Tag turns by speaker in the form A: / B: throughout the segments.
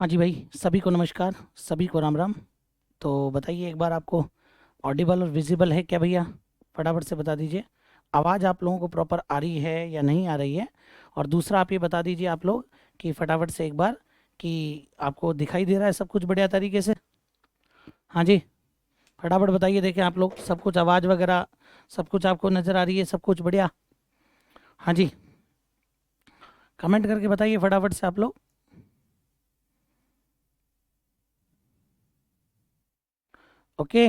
A: हाँ जी भाई, सभी को नमस्कार, सभी को राम राम। तो बताइए, एक बार आपको ऑडिबल और विजिबल है क्या भैया? फटाफट से बता दीजिए। आवाज़ आप लोगों को प्रॉपर आ रही है या नहीं आ रही है? और दूसरा आप ये बता दीजिए आप लोग कि फटाफट से एक बार कि आपको दिखाई दे रहा है सब कुछ बढ़िया तरीके से? हाँ जी, फटाफट बताइए, देखें आप लोग सब कुछ आवाज़ वगैरह सब कुछ आपको नज़र आ रही है, सब कुछ बढ़िया? हाँ जी, कमेंट करके बताइए फटाफट से आप लोग। ओके।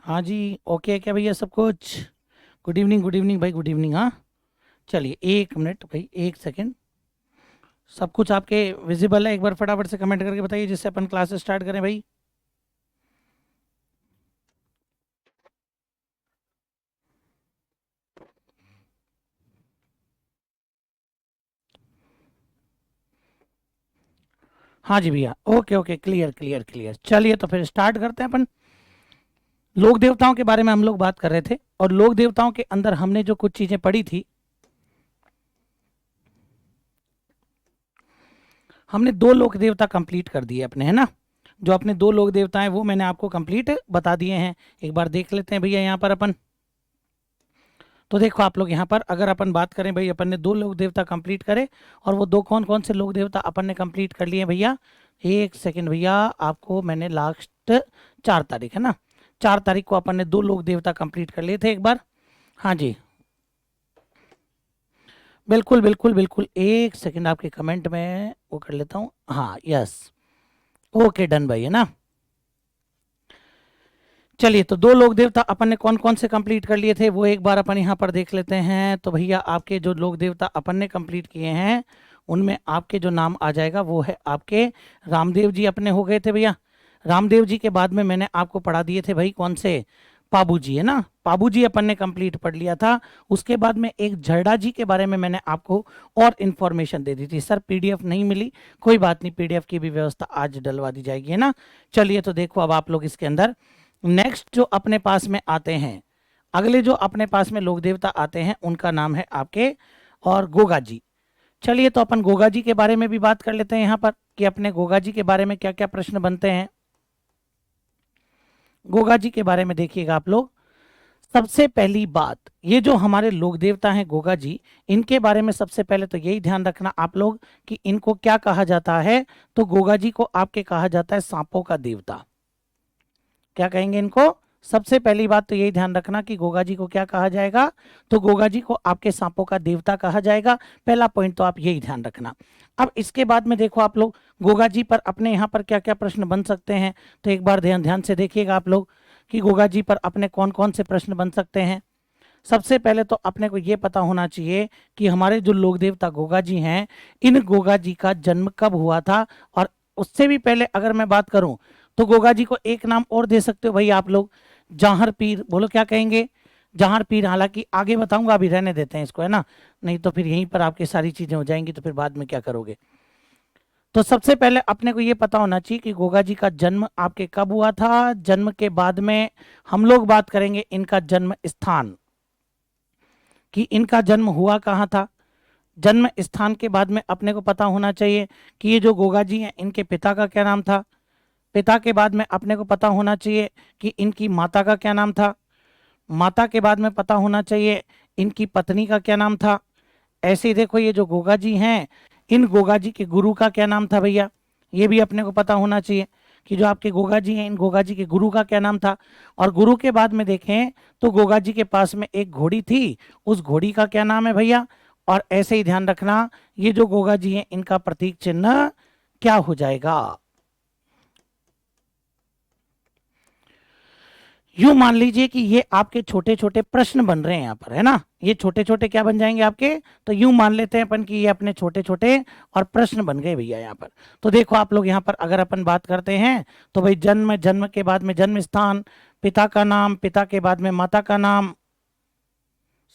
A: हाँ जी, ओके है क्या भैया सब कुछ? गुड इवनिंग भाई, गुड इवनिंग। हाँ, चलिए 1 मिनट भाई, 1 सेकेंड। सब कुछ आपके विजिबल है? एक बार फटाफट से कमेंट करके बताइए जिससे अपन क्लास स्टार्ट करें भाई। हाँ जी भैया, okay okay, clear clear clear. चलिए तो फिर स्टार्ट करते हैं अपन। लोक देवताओं के बारे में हम लोग बात कर रहे थे, और लोक देवताओं के अंदर हमने जो कुछ चीजें पढ़ी थी, हमने दो लोक देवता कंप्लीट कर दिए अपने, है ना? जो अपने दो लोक देवता हैं वो मैंने आपको कंप्लीट बता दिए हैं। एक बार देख लेते हैं भैया यहाँ पर अपन। तो देखो आप लोग यहाँ पर, अगर अपन बात करें भाई, अपन ने दो लोक देवता कंप्लीट करे। और वो दो कौन कौन से लोक देवता अपन ने कंप्लीट कर लिए भैया? 1 सेकेंड भैया, आपको मैंने लास्ट 4 तारीख, है ना, 4 तारीख को अपन ने दो लोक देवता कंप्लीट कर लिए थे एक बार। हाँ जी, बिल्कुल बिल्कुल बिल्कुल। 1 सेकेंड, आपके कमेंट में वो कर लेता हूँ। हाँ, यस, ओके, डन भाई, है ना? चलिए, तो दो लोक देवता अपन ने कौन कौन से कंप्लीट कर लिए थे वो एक बार अपन यहाँ पर देख लेते हैं। तो भैया, आपके जो लोक देवता अपन ने कंप्लीट किए हैं उनमें आपके जो नाम आ जाएगा वो है आपके रामदेव जी अपने हो गए थे भैया। रामदेव जी के बाद में मैंने आपको पढ़ा दिए थे भाई कौन से? पाबू जी, है ना? पाबू जी अपन ने कंप्लीट पढ़ लिया था। उसके बाद में एक झरडा जी के बारे में मैंने आपको और इन्फॉर्मेशन दे दी थी। सर पीडीएफ नहीं मिली, कोई बात नहीं, पीडीएफ की भी व्यवस्था आज डलवा दी जाएगी, है ना? चलिए, तो देखो अब आप लोग इसके अंदर नेक्स्ट जो अपने पास में आते हैं, अगले जो अपने पास में लोक देवता आते हैं उनका नाम है आपके और गोगा जी। चलिए, तो अपन गोगा जी के बारे में भी बात कर लेते हैं यहाँ पर कि अपने गोगा जी के बारे में क्या क्या प्रश्न बनते हैं। गोगा जी के बारे में देखिएगा आप लोग। सबसे पहली बात, ये जो हमारे लोक देवता हैं गोगा जी, इनके बारे में सबसे पहले तो यही ध्यान रखना आप लोग कि इनको क्या कहा जाता है। तो गोगा जी को आपके कहा जाता है सांपों का देवता। क्या कहेंगे इनको? सबसे पहली बात तो यही ध्यान रखना कि गोगा जी को क्या कहा जाएगा। तो गोगा जी को आपके सांपों का देवता कहा जाएगा। पहला पॉइंट तो आप यही ध्यान रखना। अब इसके बाद में देखो आप लोग, गोगा जी पर अपने यहाँ पर क्या क्या प्रश्न बन सकते हैं। तो एक बार ध्यान ध्यान से देखिएगा आप लोग कि गोगा जी पर अपने कौन कौन से प्रश्न बन सकते हैं। सबसे पहले तो अपने को ये पता होना चाहिए कि हमारे जो लोक देवता गोगा जी हैं, इन गोगा जी का जन्म कब हुआ था। और उससे भी पहले अगर मैं बात करूं, तो गोगा जी को एक नाम और दे सकते हो भाई आप लोग, जाहर पीर। बोलो क्या कहेंगे? जाहर पीर। हालांकि आगे बताऊंगा, अभी रहने देते हैं इसको, है ना? नहीं तो फिर यहीं पर आपकी सारी चीजें हो जाएंगी, तो फिर बाद में क्या करोगे? तो सबसे पहले अपने को ये पता होना चाहिए कि गोगा जी का जन्म आपके कब हुआ था। जन्म के बाद में हम लोग बात करेंगे इनका जन्म स्थान, कि इनका जन्म हुआ कहाँ था। जन्म स्थान के बाद में अपने को पता होना चाहिए कि ये जो गोगा जी हैं इनके पिता का क्या नाम था। पिता के बाद में अपने को पता होना चाहिए कि इनकी माता का क्या नाम था। माता के बाद में पता होना चाहिए इनकी पत्नी का क्या नाम था। ऐसे ही देखो, ये जो गोगा जी हैं, इन गोगा जी के गुरु का क्या नाम था भैया, ये भी अपने को पता होना चाहिए कि जो आपके गोगा जी हैं इन गोगा जी के गुरु का क्या नाम था। और गुरु के बाद में देखें तो गोगा जी के पास में एक घोड़ी थी, उस घोड़ी का क्या नाम है भैया। और ऐसे ही ध्यान रखना, ये जो गोगा जी हैं इनका प्रतीक चिन्ह क्या हो जाएगा। यूं मान लीजिए कि ये आपके छोटे छोटे प्रश्न बन रहे हैं यहाँ पर, है ना? ये छोटे छोटे क्या बन जाएंगे आपके? तो यूं मान लेते हैं अपन कि ये अपने छोटे छोटे और प्रश्न बन गए भैया यहाँ पर। तो देखो आप लोग यहाँ पर अगर अपन बात करते हैं, तो भाई जन्म, जन्म के बाद में जन्म स्थान, पिता का नाम, पिता के बाद में माता का नाम।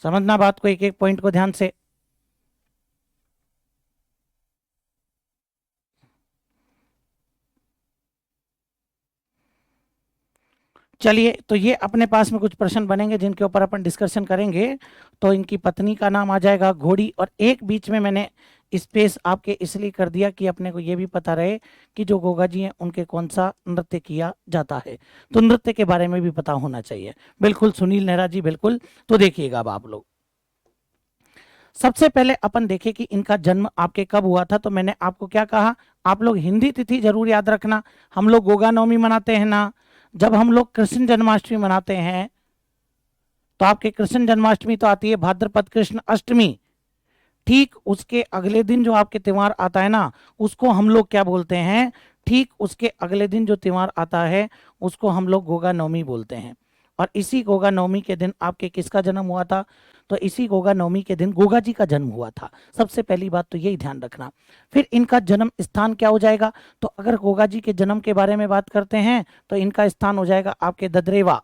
A: समझना बात को, एक एक पॉइंट को ध्यान से। चलिए, तो ये अपने पास में कुछ प्रश्न बनेंगे जिनके ऊपर अपन डिस्कशन करेंगे। तो इनकी पत्नी का नाम आ जाएगा घोड़ी, और एक बीच में मैंने स्पेस आपके इसलिए कर दिया कि अपने को ये भी पता रहे कि जो गोगा जी हैं उनके कौन सा नृत्य किया जाता है, तो नृत्य के बारे में भी पता होना चाहिए। बिल्कुल सुनील नेहरा जी, बिल्कुल। तो देखिएगा अब आप लोग, सबसे पहले अपन देखें कि इनका जन्म आपके कब हुआ था। तो मैंने आपको क्या कहा, आप लोग हिंदी तिथि जरूर याद रखना। हम लोग गोगा नवमी मनाते हैं ना, जब हम लोग कृष्ण जन्माष्टमी मनाते हैं तो आपके कृष्ण जन्माष्टमी तो आती है भाद्रपद कृष्ण अष्टमी। ठीक उसके अगले दिन जो आपके त्योहार आता है ना, उसको हम लोग क्या बोलते हैं, ठीक उसके अगले दिन जो त्योहार आता है उसको हम लोग गोगा नवमी बोलते हैं। और इसी गोगा नवमी के दिन आपके किसका जन्म हुआ था, तो इसी गोगा नवमी के दिन गोगा जी का जन्म हुआ था। सबसे पहली बात तो यही ध्यान रखना। फिर इनका जन्म स्थान क्या हो जाएगा, तो अगर गोगा जी के जन्म के बारे में बात करते हैं तो इनका स्थान हो जाएगा आपके ददरेवा।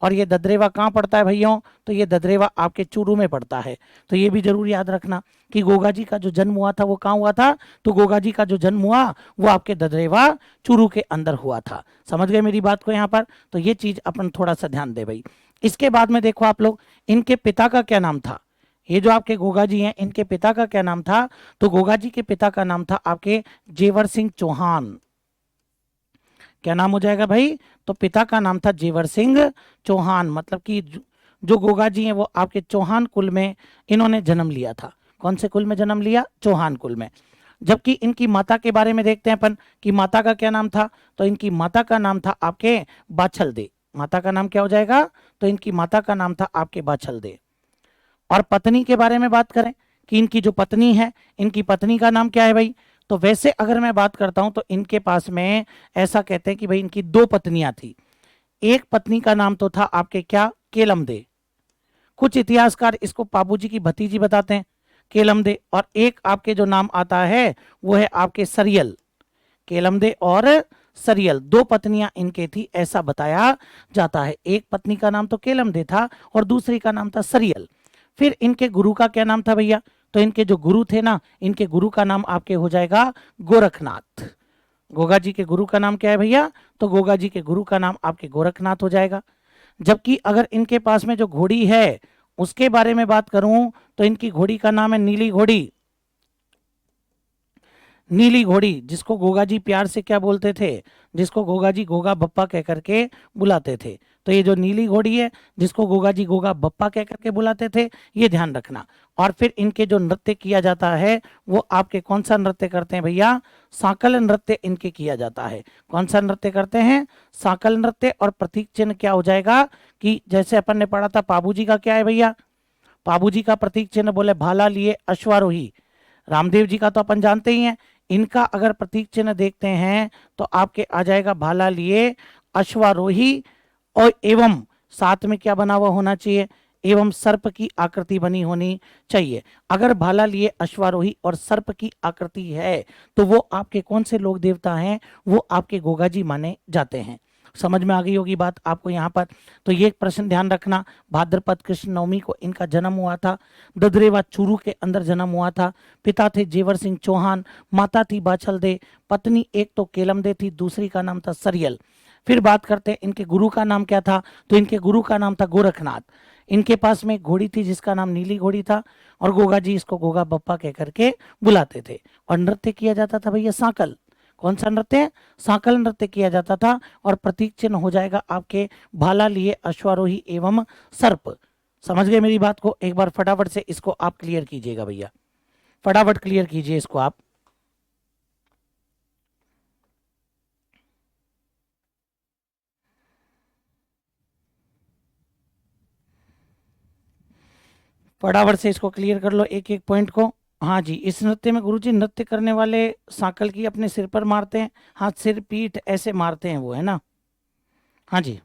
A: और ये ददरेवा कहाँ पड़ता है भैया, तो ये ददरेवा आपके चूरू में पड़ता है। तो ये भी जरूर याद रखना कि गोगा जी का जो जन्म हुआ था वो कहाँ हुआ था, तो गोगा जी का जो जन्म हुआ वो आपके ददरेवा चूरू के अंदर हुआ था। समझ गए मेरी बात को यहाँ पर, तो ये चीज अपन थोड़ा सा ध्यान दे भाई। इसके बाद में देखो आप लोग, इनके पिता का क्या नाम था, ये जो आपके गोगा जी हैं इनके पिता का क्या नाम था, तो गोगा जी के पिता का नाम था आपके जेवर सिंह चौहान। क्या नाम हो जाएगा भाई, तो पिता का नाम था जेवर सिंह चौहान। मतलब कि जो गोगा जी हैं वो आपके चौहान कुल में इन्होंने जन्म लिया था। कौन से कुल में जन्म लिया, चौहान कुल में। जबकि इनकी माता के बारे में देखते हैं अपन कि माता का क्या नाम था, तो इनकी माता का नाम था आपके बाछल दे। माता का नाम क्या हो जाएगा, तो इनकी माता का नाम था आपके बाछल दे। और पत्नी के बारे में बात करें कि इनकी जो पत्नी है, इनकी पत्नी का नाम क्या है भाई, तो वैसे अगर मैं बात करता हूं तो इनके पास में ऐसा कहते हैं कि भाई इनकी दो पत्नियां थी। एक पत्नी का नाम तो था आपके क्या, केलमदे। कुछ इतिहासकार इसको पाबूजी की भतीजी बताते हैं, केलमदे। और एक आपके जो नाम आता है वो है आपके सरियल। केलमदे और सरियल दो पत्नियां इनके थी ऐसा बताया जाता है। एक पत्नी का नाम तो केलमदे था और दूसरी का नाम था सरियल। फिर इनके गुरु का क्या नाम था भैया, तो इनके जो गुरु थे ना, इनके गुरु का नाम आपके हो जाएगा गोरखनाथ। गोगा जी के गुरु का नाम क्या है भैया, तो गोगा जी के गुरु का नाम आपके गोरखनाथ हो जाएगा। जबकि अगर इनके पास में जो घोड़ी है उसके बारे में बात करूं तो इनकी घोड़ी का नाम है नीली घोड़ी। नीली घोड़ी जिसको गोगा जी प्यार से क्या बोलते थे, जिसको गोगा जी गोगा बप्पा कह करके बुलाते थे। तो ये जो नीली घोड़ी है जिसको गोगा जी गोगा बप्पा कह करके बुलाते थे, ये ध्यान रखना। और फिर इनके जो नृत्य किया जाता है वो आपके कौन सा नृत्य करते हैं भैया, सांकल नृत्य इनके किया जाता है। कौन सा नृत्य करते हैं, सांकल नृत्य। और प्रतीक चिन्ह क्या हो जाएगा, कि जैसे अपन ने पढ़ा था पाबूजी का क्या है भैया, पाबूजी का प्रतीक चिन्ह बोले भाला लिए अश्वारोही। रामदेव जी का तो अपन जानते ही हैं, इनका अगर प्रतीक चिन्ह देखते हैं तो आपके आ जाएगा भाला लिए अश्वारोही। और एवं साथ में क्या बना हुआ होना चाहिए, एवं सर्प की आकृति बनी होनी चाहिए। अगर भाला लिए अश्वारोही और सर्प की आकृति है तो वो आपके कौन से लोक देवता हैं, वो आपके गोगा जी माने जाते हैं। समझ में आ गई होगी बात आपको यहाँ पर। तो ये प्रश्न ध्यान रखना, भाद्रपद कृष्ण नवमी को इनका जन्म हुआ था, ददरेवा चूरू के अंदर जन्म हुआ था। पिता थे जेवर सिंह चौहान, माता थी बाछल दे, पत्नी एक तो केलमदे थी, दूसरी का नाम था सरियल। फिर बात करते हैं इनके गुरु का नाम क्या था, तो इनके गुरु का नाम था गोरखनाथ। इनके पास में एक घोड़ी थी जिसका नाम नीली घोड़ी था, और गोगा जी इसको गोगा बप्पा कह करके बुलाते थे। और नृत्य किया जाता था भैया सांकल। कौन सा नृत्य, सांकल नृत्य किया जाता था। और प्रतीक चिन्ह हो जाएगा आपके भाला लिए अश्वारोही एवं सर्प। समझ गए मेरी बात को, एक बार फटाफट से इसको आप क्लियर कीजिएगा भैया, फटाफट क्लियर कीजिए इसको आप। फटाफट से इसको क्लियर कर लो एक एक पॉइंट को। हाँ जी, इस नृत्य में गुरुजी नृत्य करने वाले सांकल की अपने सिर पर मारते हैं, हाथ सिर पीठ ऐसे मारते हैं वो, है ना। हाँ जी।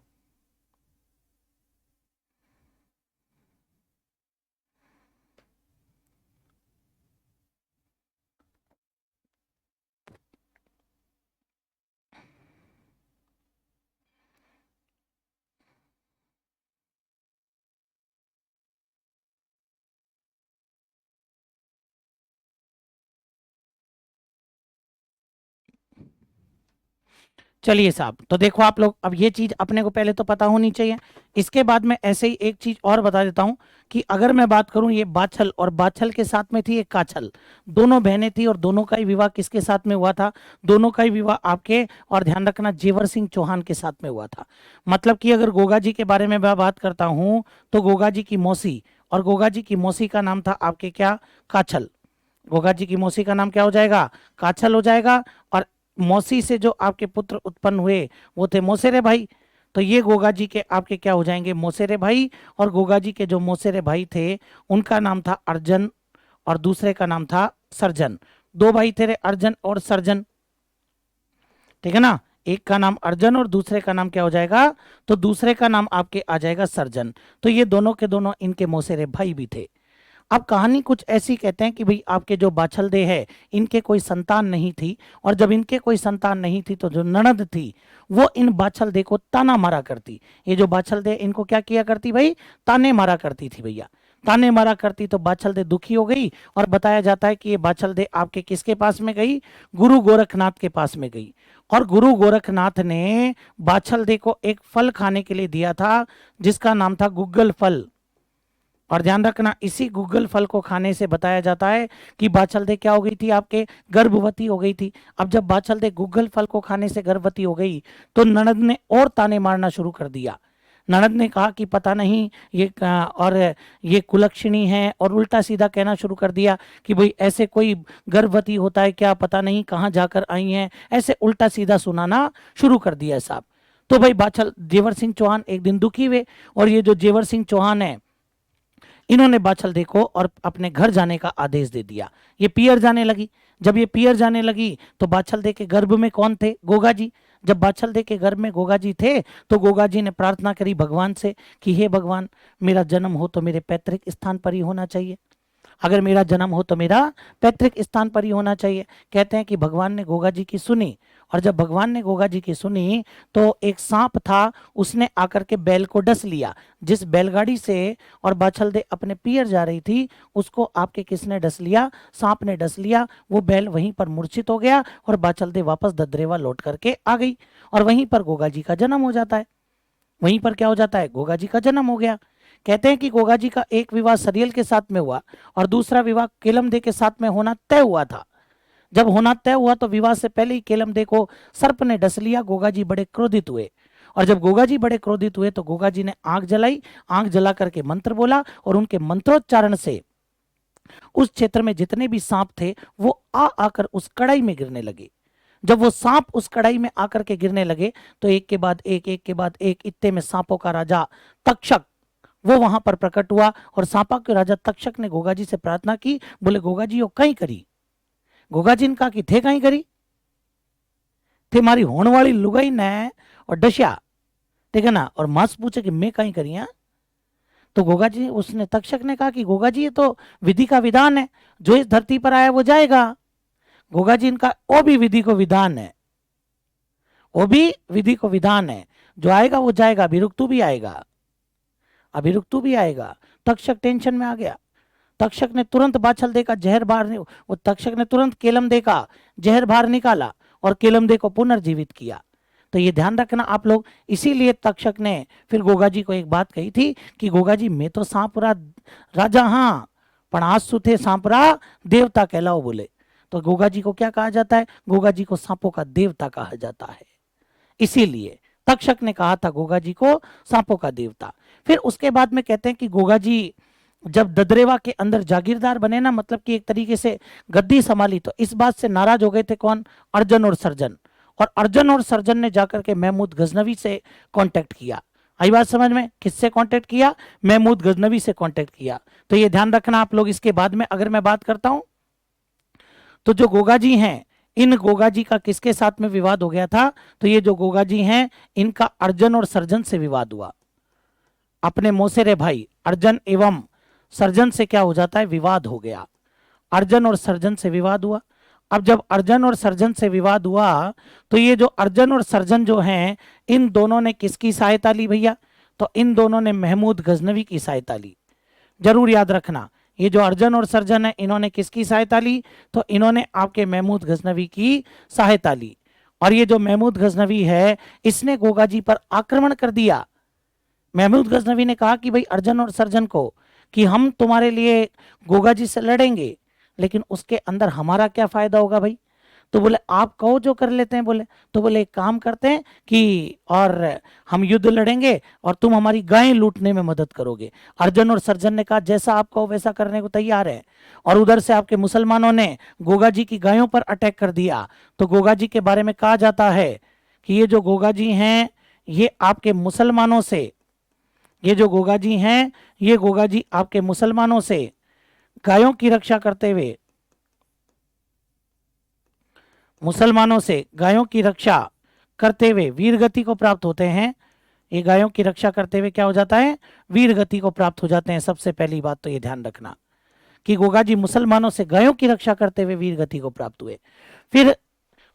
A: चलिए साहब, तो देखो आप लोग, अब ये चीज अपने को पहले तो पता होनी चाहिए। इसके बाद में ऐसे ही एक चीज और बता देता हूं कि अगर मैं बात करूं, ये बाछल और बाछल के साथ में थी एक काछल, दोनों बहनें थी और दोनों का ही विवाह किसके साथ में हुआ था? दोनों का ही विवाह आपके, और ध्यान रखना, जेवर सिंह चौहान के साथ में हुआ था। मतलब कि अगर गोगा जी के बारे में मैं बात करता हूं तो गोगा जी की मौसी, और गोगा जी की मौसी का नाम था आपके क्या? काछल। गोगा जी की मौसी का नाम क्या हो जाएगा? काछल हो जाएगा। और मौसी से जो आपके पुत्र उत्पन्न हुए वो थे मौसेरे भाई। तो ये गोगा जी के आपके क्या हो जाएंगे? मौसेरे भाई। और गोगा जी के जो मौसेरे भाई थे उनका नाम था अर्जन, और दूसरे का नाम था सर्जन। दो भाई थे अर्जन और सर्जन, ठीक है ना? एक का नाम अर्जन और दूसरे का नाम क्या हो जाएगा? तो दूसरे का नाम आपके आ जाएगा सर्जन। तो ये दोनों के दोनों इनके मौसेरे भाई भी थे। अब कहानी कुछ ऐसी कहते हैं कि भाई आपके जो बाछलदे है इनके कोई संतान नहीं थी, और जब इनके कोई संतान नहीं थी तो जो ननद थी वो इन बाछलदे को ताना मारा करती। ये जो बाछलदे इनको क्या किया करती भाई? ताने मारा करती थी भैया, ताने मारा करती। तो बाछलदे दुखी हो गई, और बताया जाता है कि ये बाछलदे आपके किसके पास में गई? गुरु गोरखनाथ के पास में गई। और गुरु गोरखनाथ ने बाछलदे को एक फल खाने के लिए दिया था जिसका नाम था गुग्गल फल। और ध्यान रखना, इसी गुग्गल फल को खाने से बताया जाता है कि बाछलदे क्या हो गई थी? आपके गर्भवती हो गई थी। अब जब बाछलदे गुग्गल फल को खाने से गर्भवती हो गई तो ननद ने और ताने मारना शुरू कर दिया। ननद ने कहा कि पता नहीं ये और ये कुलक्षणी है, और उल्टा सीधा कहना शुरू कर दिया कि भाई ऐसे कोई गर्भवती होता है क्या? पता नहीं कहाँ जाकर आई हैं, ऐसे उल्टा सीधा सुनाना शुरू कर दिया साहब। तो भाई बाछल जेवर सिंह चौहान एक दिन दुखी हुए, और ये जो जेवर सिंह चौहान है इन्होंने बाछलदे को और अपने घर जाने का आदेश दे दिया। ये पियर जाने लगी। जब ये पियर जाने लगी तो बाछलदे के गर्भ में कौन थे? गोगा जी। जब बाछलदे के गर्भ में गोगा जी थे तो गोगा जी ने प्रार्थना करी भगवान से कि हे भगवान, मेरा जन्म हो तो मेरे पैतृक स्थान पर ही होना चाहिए। अगर मेरा जन्म हो तो मेरा पैतृक स्थान पर ही होना चाहिए। कहते हैं कि भगवान ने गोगा जी की सुनी, और जब भगवान ने गोगा जी की सुनी तो एक सांप था, उसने आकर के बैल को डस लिया। जिस बैलगाड़ी से और बाछलदे अपने पियर जा रही थी उसको आपके किसने डस लिया? सांप ने डस लिया। वो बैल वहीं पर मूर्छित हो गया और बाछलदे वापस ददरेवा लौट करके आ गई, और वहीं पर गोगा जी का जन्म हो जाता है। वहीं पर क्या हो जाता है? गोगा जी का जन्म हो गया। कहते हैं कि गोगा जी का एक विवाह सरियल के साथ में हुआ और दूसरा विवाह केलमदे के साथ में होना तय हुआ था। जब होना तय हुआ तो विवाह से पहले ही केलमदे को सर्प ने डस लिया। गोगा जी बड़े क्रोधित हुए, और जब गोगा जी बड़े क्रोधित हुए तो गोगा जी ने आग जलाई। आग जला करके मंत्र बोला, और उनके मंत्रोच्चारण से उस क्षेत्र में जितने भी सांप थे वो आ आकर उस कड़ाई में गिरने लगे। जब वो सांप उस कड़ाई में आकर के गिरने लगे तो एक के बाद एक के बाद एक, इत्ते में सांपों का राजा तक्षक वो वहां पर प्रकट हुआ। और सांपा के राजा तक्षक ने गोगा जी से प्रार्थना की। बोले गोगा जी वो कहीं करी? गोगा जी ने कहा कि थे कहीं करी? थे मारी होण वाली लुगाई ने और डश्या, ठीक है ना? और मास पूछे कि मैं कहीं करी? तो गोगा जी, उसने तक्षक ने कहा कि गोगा जी ये तो विधि का विधान है, जो इस धरती पर आया वो जाएगा। गोगा जी इनका वो भी विधि को विधान है, वो भी विधि को विधान है, जो आएगा वो जाएगा, अभिरुक्तु भी आएगा, अभिरुक्तु भी आएगा। तक्षक टेंशन में आ गया। तक्षक ने तुरंत बाछलदे का जहर बाहर वो तक्षक ने तुरंत केलमदे का जहर बाहर निकाला और केलमदे को पुनर्जीवित किया। तो ये ध्यान रखना आप लोग। इसीलिए तक्षक ने फिर गोगा जी को एक बात कही थी कि गोगा जी मैं तो सांपरा राजा हाँ, पण आज सुथे सांपरा देवता कहलाओ बोले। तो गोगा जी को क्या कहा जाता है? गोगा जी को सांपों का देवता कहा जाता है। इसीलिए तक्षक ने कहा था गोगा जी को सांपों का देवता। फिर उसके बाद में कहते हैं कि गोगा जी जब ददरेवा के अंदर जागीरदार बने ना, मतलब कि एक तरीके से गद्दी संभाली, तो इस बात से नाराज हो गए थे कौन? अर्जन और सर्जन। और अर्जन और सर्जन ने जाकर के महमूद गजनवी से कांटेक्ट किया। आई बात समझ में? किससे कांटेक्ट किया? महमूद गजनवी से कांटेक्ट किया। तो ये ध्यान रखना आप लोग। इसके बाद में अगर मैं बात करता हूं तो जो गोगा जी हैं, इन गोगा जी का किसके साथ में विवाद हो गया था? तो ये जो गोगा जी हैं इनका अर्जन और सर्जन से विवाद हुआ। अपने मौसेरे भाई अर्जन एवं सर्जन से क्या हो जाता है? विवाद हो गया। अर्जन और सर्जन से विवाद हुआ। अब जब अर्जन और सर्जन से विवाद हुआ तो ये जो अर्जन और सर्जन जो हैं इन दोनों ने किसकी सहायता ली भैया? तो इन दोनों ने महमूद गजनवी की सहायता ली। जरूर याद रखना, ये जो अर्जन और सर्जन है इन्होंने किसकी सहायता ली? तो इन्होंने आपके महमूद गजनवी की सहायता ली। और ये जो महमूद गजनवी है इसने गोगा जी पर आक्रमण कर दिया। महमूद गजनवी ने कहा कि भाई अर्जन और सर्जन को कि हम तुम्हारे लिए गोगा जी से लड़ेंगे, लेकिन उसके अंदर हमारा क्या फायदा होगा भाई। तो बोले आप कहो जो कर लेते हैं। बोले तो बोले एक काम करते हैं कि और हम युद्ध लड़ेंगे और तुम हमारी गायें लूटने में मदद करोगे। अर्जुन और सर्जन ने कहा जैसा आप कहो वैसा करने को तैयार है। और उधर से आपके मुसलमानों ने गोगा जी की गायों पर अटैक कर दिया। तो गोगा जी के बारे में कहा जाता है कि ये जो गोगा जी हैं ये आपके मुसलमानों से, ये जो गोगा जी हैं ये गोगा जी आपके मुसलमानों से गायों की रक्षा करते हुए, मुसलमानों से गायों की रक्षा करते हुए वीर गति को प्राप्त होते हैं। ये गायों की रक्षा करते हुए क्या हो जाता है, वीर गति को प्राप्त हो जाते हैं। सबसे पहली बात तो ये ध्यान रखना कि गोगा जी मुसलमानों से गायों की रक्षा करते हुए वीर गति को प्राप्त हुए। फिर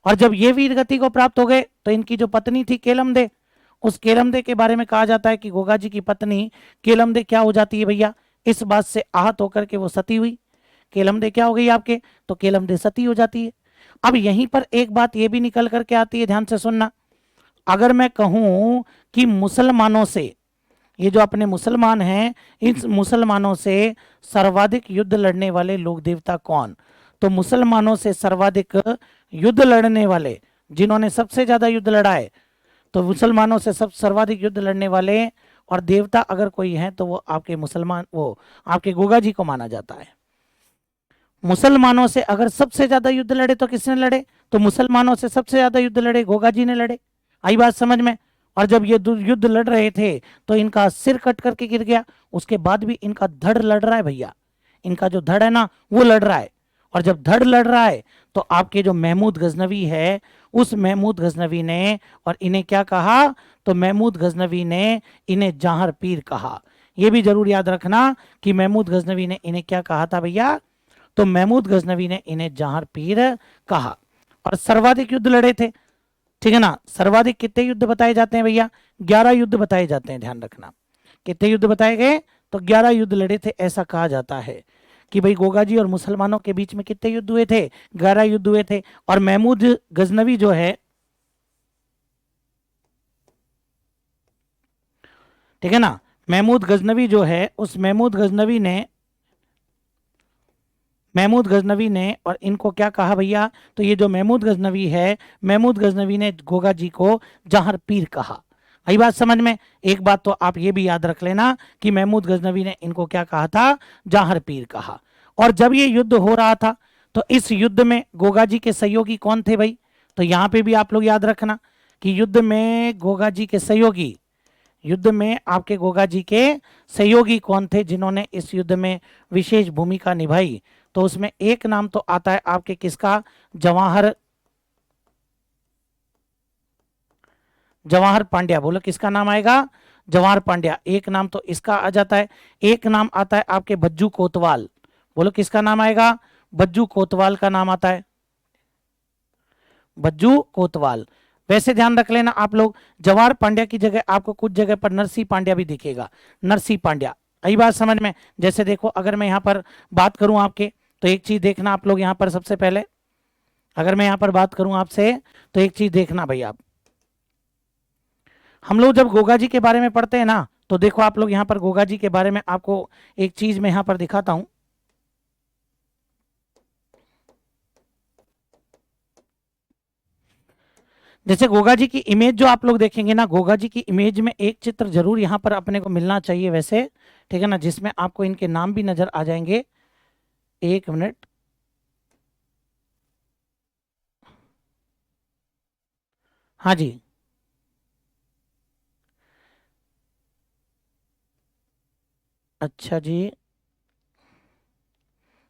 A: और जब ये वीर गति को प्राप्त हो गए तो इनकी जो पत्नी थी केलमदे, उस केलमदे के बारे में कहा जाता है कि गोगा जी की पत्नी केलमदे क्या हो जाती है भैया, इस बात से आहत होकर के वो सती हुई। केलमदे क्या हो गई आपके, तो केलमदे सती हो जाती है। अब यहीं पर एक बात ये भी निकल करके आती है, ध्यान से सुनना। अगर मैं कहूं कि मुसलमानों से, ये जो अपने मुसलमान हैं इन मुसलमानों से सर्वाधिक युद्ध लड़ने वाले लोक देवता कौन, तो मुसलमानों से सर्वाधिक युद्ध लड़ने वाले जिन्होंने सबसे ज्यादा युद्ध लड़ा है, तो मुसलमानों से सब सर्वाधिक युद्ध लड़ने वाले और देवता अगर कोई है तो वो आपके मुसलमान, वो आपके गोगा जी को माना जाता है। मुसलमानों से अगर सबसे ज्यादा युद्ध लड़े तो किसने लड़े, तो मुसलमानों से सबसे ज्यादा युद्ध लड़े गोगा जी ने लड़े। आई बात समझ में। और जब ये युद्ध लड़ रहे थे तो इनका सिर कट करके गिर गया, उसके बाद भी इनका धड़ लड़ रहा है भैया, इनका जो धड़ है ना वो लड़ रहा है। और जब धड़ लड़ रहा है तो आपके जो महमूद गजनवी है उस महमूद गजनवी ने और इन्हें क्या कहा, तो महमूद गजनवी ने इन्हें जहार पीर कहा। यह भी जरूर याद रखना कि महमूद गजनवी ने इन्हें क्या कहा था भैया, तो महमूद गजनवी ने इन्हें जहार पीर कहा। और सर्वाधिक युद्ध लड़े थे, ठीक है ना। सर्वाधिक कितने युद्ध बताए जाते हैं भैया, 11 युद्ध बताए जाते हैं, ध्यान रखना। कितने युद्ध बताए गए, तो 11 युद्ध लड़े थे। ऐसा कहा जाता है कि भाई गोगा जी और मुसलमानों के बीच में कितने युद्ध हुए थे, 11 युद्ध हुए थे। और महमूद गजनवी जो है, ठीक है ना, महमूद गजनवी जो है उस महमूद गजनवी ने और इनको क्या कहा भैया, तो ये जो महमूद गजनवी है, महमूद गजनवी ने गोगा जी को जहार पीर कहा। आई बात समझ में। एक बात तो आप ये भी याद रख लेना कि महमूद गजनवी ने इनको क्या कहा था, जहार पीर कहा। और जब ये युद्ध हो रहा था तो इस युद्ध में गोगा जी के सहयोगी कौन थे भाई, तो यहां पे भी आप लोग याद रखना कि युद्ध में गोगा जी के सहयोगी, युद्ध में आपके गोगा जी के सहयोगी कौन थे जिन्होंने इस युद्ध में विशेष भूमिका निभाई, तो उसमें एक नाम तो आता है आपके किसका, जवाहर, जवाहर पांड्या। बोलो किसका नाम आएगा, जवाहर पांड्या। एक नाम तो इसका आ जाता है। एक नाम आता है आपके बज्जू कोतवाल। बोलो किसका नाम आएगा, बज्जू कोतवाल का नाम आता है, बज्जू कोतवाल। वैसे ध्यान रख लेना आप लोग, जवाहर पांड्या की जगह आपको कुछ जगह पर नरसिंह पांड्या भी दिखेगा, नरसिंह पांड्या। यही बात समझ में। जैसे देखो अगर मैं यहाँ पर बात करूं आपके, तो एक चीज देखना आप लोग यहाँ पर सबसे पहले, अगर मैं यहाँ पर बात करूं आपसे तो एक चीज देखना भाई आप, हम लोग जब गोगा जी के बारे में पढ़ते हैं ना, तो देखो आप लोग यहाँ पर गोगा जी के बारे में आपको एक चीज मैं यहाँ पर दिखाता हूं। जैसे गोगा जी की इमेज जो आप लोग देखेंगे ना, गोगा जी की इमेज में एक चित्र जरूर यहाँ पर अपने को मिलना चाहिए वैसे, ठीक है ना, जिसमें आपको इनके नाम भी नजर आ जाएंगे। एक मिनट, हाँ जी, अच्छा जी,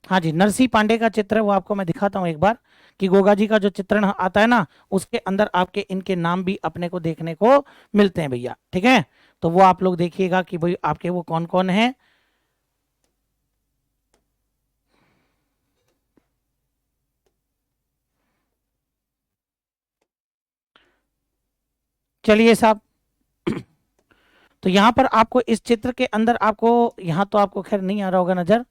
A: हाँ जी, नरसिंह पांडे का चित्र है वो आपको मैं दिखाता हूँ एक बार, कि गोगा जी का जो चित्रण आता है ना उसके अंदर आपके इनके नाम भी अपने को देखने को मिलते हैं भैया, ठीक है। तो वो आप लोग देखिएगा कि भाई आपके वो कौन कौन है। चलिए साहब, तो यहाँ पर आपको इस चित्र के अंदर आपको, यहाँ तो आपको खैर नहीं आ रहा होगा नजर,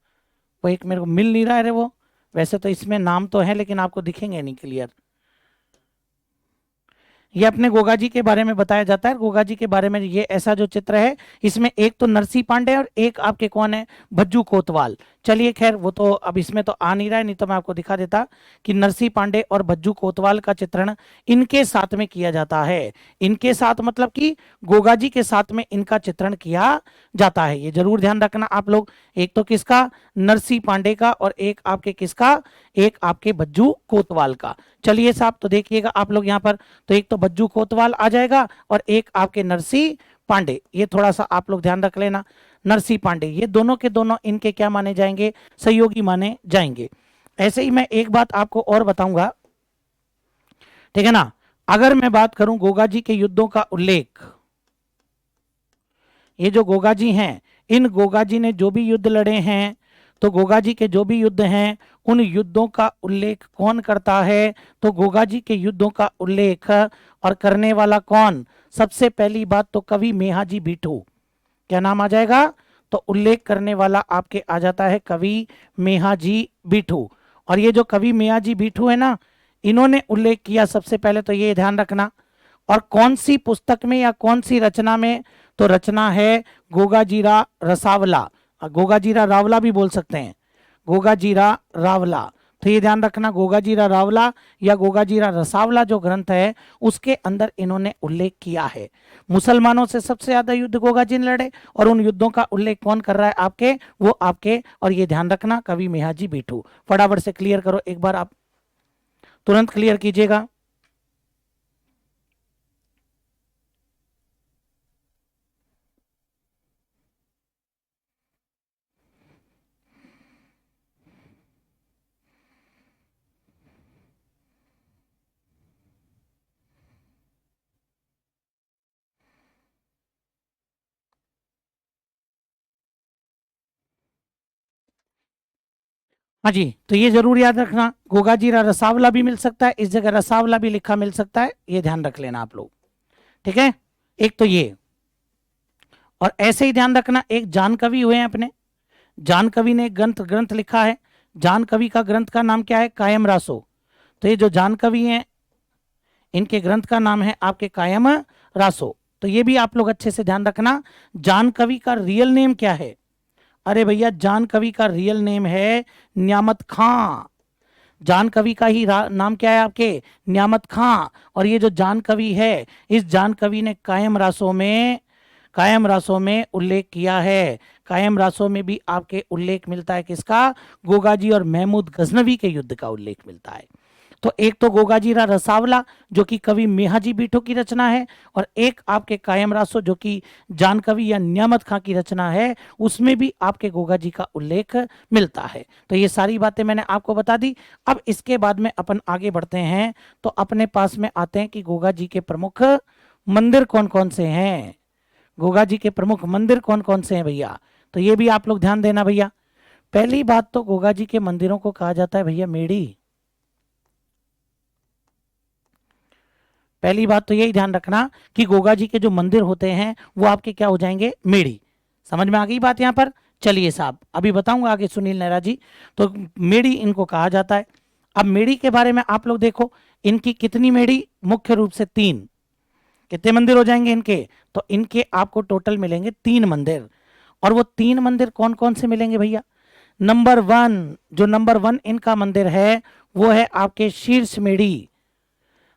A: वो एक मेरे को मिल नहीं रहा है रे वो। वैसे तो इसमें नाम तो है लेकिन आपको दिखेंगे नहीं क्लियर। ये अपने गोगा जी के बारे में बताया जाता है। गोगा जी के बारे में ये ऐसा जो चित्र है, इसमें एक तो नरसी पांडे और एक आपके कौन है, भज्जू कोतवाल। चलिए खैर वो तो अब इसमें तो आ नहीं रहा है, नहीं तो मैं आपको दिखा देता कि नरसी पांडे और भज्जू कोतवाल का चित्रण इनके साथ में किया जाता है। इनके साथ मतलब कि गोगा जी के साथ में इनका चित्रण किया जाता है, ये जरूर ध्यान रखना आप लोग। एक तो किसका, नरसी पांडे का, और एक आपके किसका, एक आपके भज्जू कोतवाल का। चलिए साहब, तो देखिएगा आप लोग यहाँ पर, तो एक तो भज्जू कोतवाल आ जाएगा और एक आपके नरसी पांडे, ये थोड़ा सा आप लोग ध्यान रख लेना। नरसी पांडे ये दोनों के दोनों इनके क्या माने जाएंगे, सहयोगी माने जाएंगे। ऐसे ही मैं एक बात आपको और बताऊंगा, ठीक है ना। अगर मैं बात करूं गोगा जी के युद्धों का उल्लेख, ये जो गोगा जी हैं, इन गोगा जी ने जो भी युद्ध लड़े हैं, तो गोगा जी के जो भी युद्ध हैं उन युद्धों का उल्लेख कौन करता है, तो गोगा जी के युद्धों का उल्लेख और करने वाला कौन, सबसे पहली बात तो कवि मेहाजी बीठू। क्या नाम आ जाएगा, तो उल्लेख करने वाला आपके आ जाता है कवि मेहाजी बीठू। और ये जो कवि मेहाजी बीठू है ना, इन्होंने उल्लेख किया सबसे पहले, तो ये ध्यान रखना। और कौन सी पुस्तक में या कौन सी रचना में, तो रचना है गोगाजीरा रसावला, गोगाजीरा रावला भी बोल सकते हैं, गोगाजीरा रावला। तो ये ध्यान रखना, गोगाजीरा रावला या गोगाजीरा रसावला जो ग्रंथ है उसके अंदर इन्होंने उल्लेख किया है। मुसलमानों से सबसे ज्यादा युद्ध गोगाजी ने लड़े, और उन युद्धों का उल्लेख कौन कर रहा है आपके, वो आपके, और ये ध्यान रखना कवि मेहाजी बीठू। फटाफट से क्लियर करो एक बार, आप तुरंत क्लियर कीजिएगा। हाँ जी, तो ये जरूर याद रखना, गोगाजीरा रसावला भी मिल सकता है, इस जगह रसावला भी लिखा मिल सकता है, ये ध्यान रख लेना आप लोग, ठीक है। एक तो ये, और ऐसे ही ध्यान रखना, एक जान कवि हुए हैं अपने, जान कवि ने एक ग्रंथ ग्रंथ लिखा है। जान कवि का ग्रंथ का नाम क्या है, कायम रासो। तो ये जो जान कवि हैं, इनके ग्रंथ का नाम है आपके कायम रासो। तो ये भी आप लोग अच्छे से ध्यान रखना। जान कवि का रियल नेम क्या है, अरे भैया जान कवि का रियल नेम है न्यामत खां। जान कवि का ही नाम क्या है आपके, न्यामत खां। और ये जो जान कवि है, इस जान कवि ने कायम रासों में उल्लेख किया है। कायम रासों में भी आपके उल्लेख मिलता है किसका, गोगाजी और महमूद गजनवी के युद्ध का उल्लेख मिलता है। तो एक तो गोगाजीरा रसावला जो कि कवि मेहाजी बीठो की रचना है, और एक आपके कायम रासो जो कि जान कवि या न्यामत खां की रचना है, उसमें भी आपके गोगाजी का उल्लेख मिलता है। तो ये सारी बातें मैंने आपको बता दी। अब इसके बाद में अपन आगे बढ़ते हैं, तो अपने पास में आते हैं कि गोगाजी के प्रमुख मंदिर कौन कौन से हैं। गोगाजी के प्रमुख मंदिर कौन कौन से हैं भैया, तो ये भी आप लोग ध्यान देना भैया। पहली बात तो गोगाजी के मंदिरों को कहा जाता है भैया मेड़ी। पहली बात तो यही ध्यान रखना कि गोगा जी के जो मंदिर होते हैं वो आपके क्या हो जाएंगे, मेड़ी। समझ में आ गई बात यहाँ पर। चलिए साहब अभी बताऊंगा आगे, सुनील नेहरा जी। तो मेड़ी इनको कहा जाता है। अब मेड़ी के बारे में आप लोग देखो, इनकी कितनी मेड़ी, मुख्य रूप से तीन। कितने मंदिर हो जाएंगे इनके, तो इनके आपको टोटल मिलेंगे 3 मंदिर। और वो 3 मंदिर कौन कौन से मिलेंगे भैया, नंबर 1, जो नंबर 1 इनका मंदिर है वो है आपके शीर्ष मेड़ी।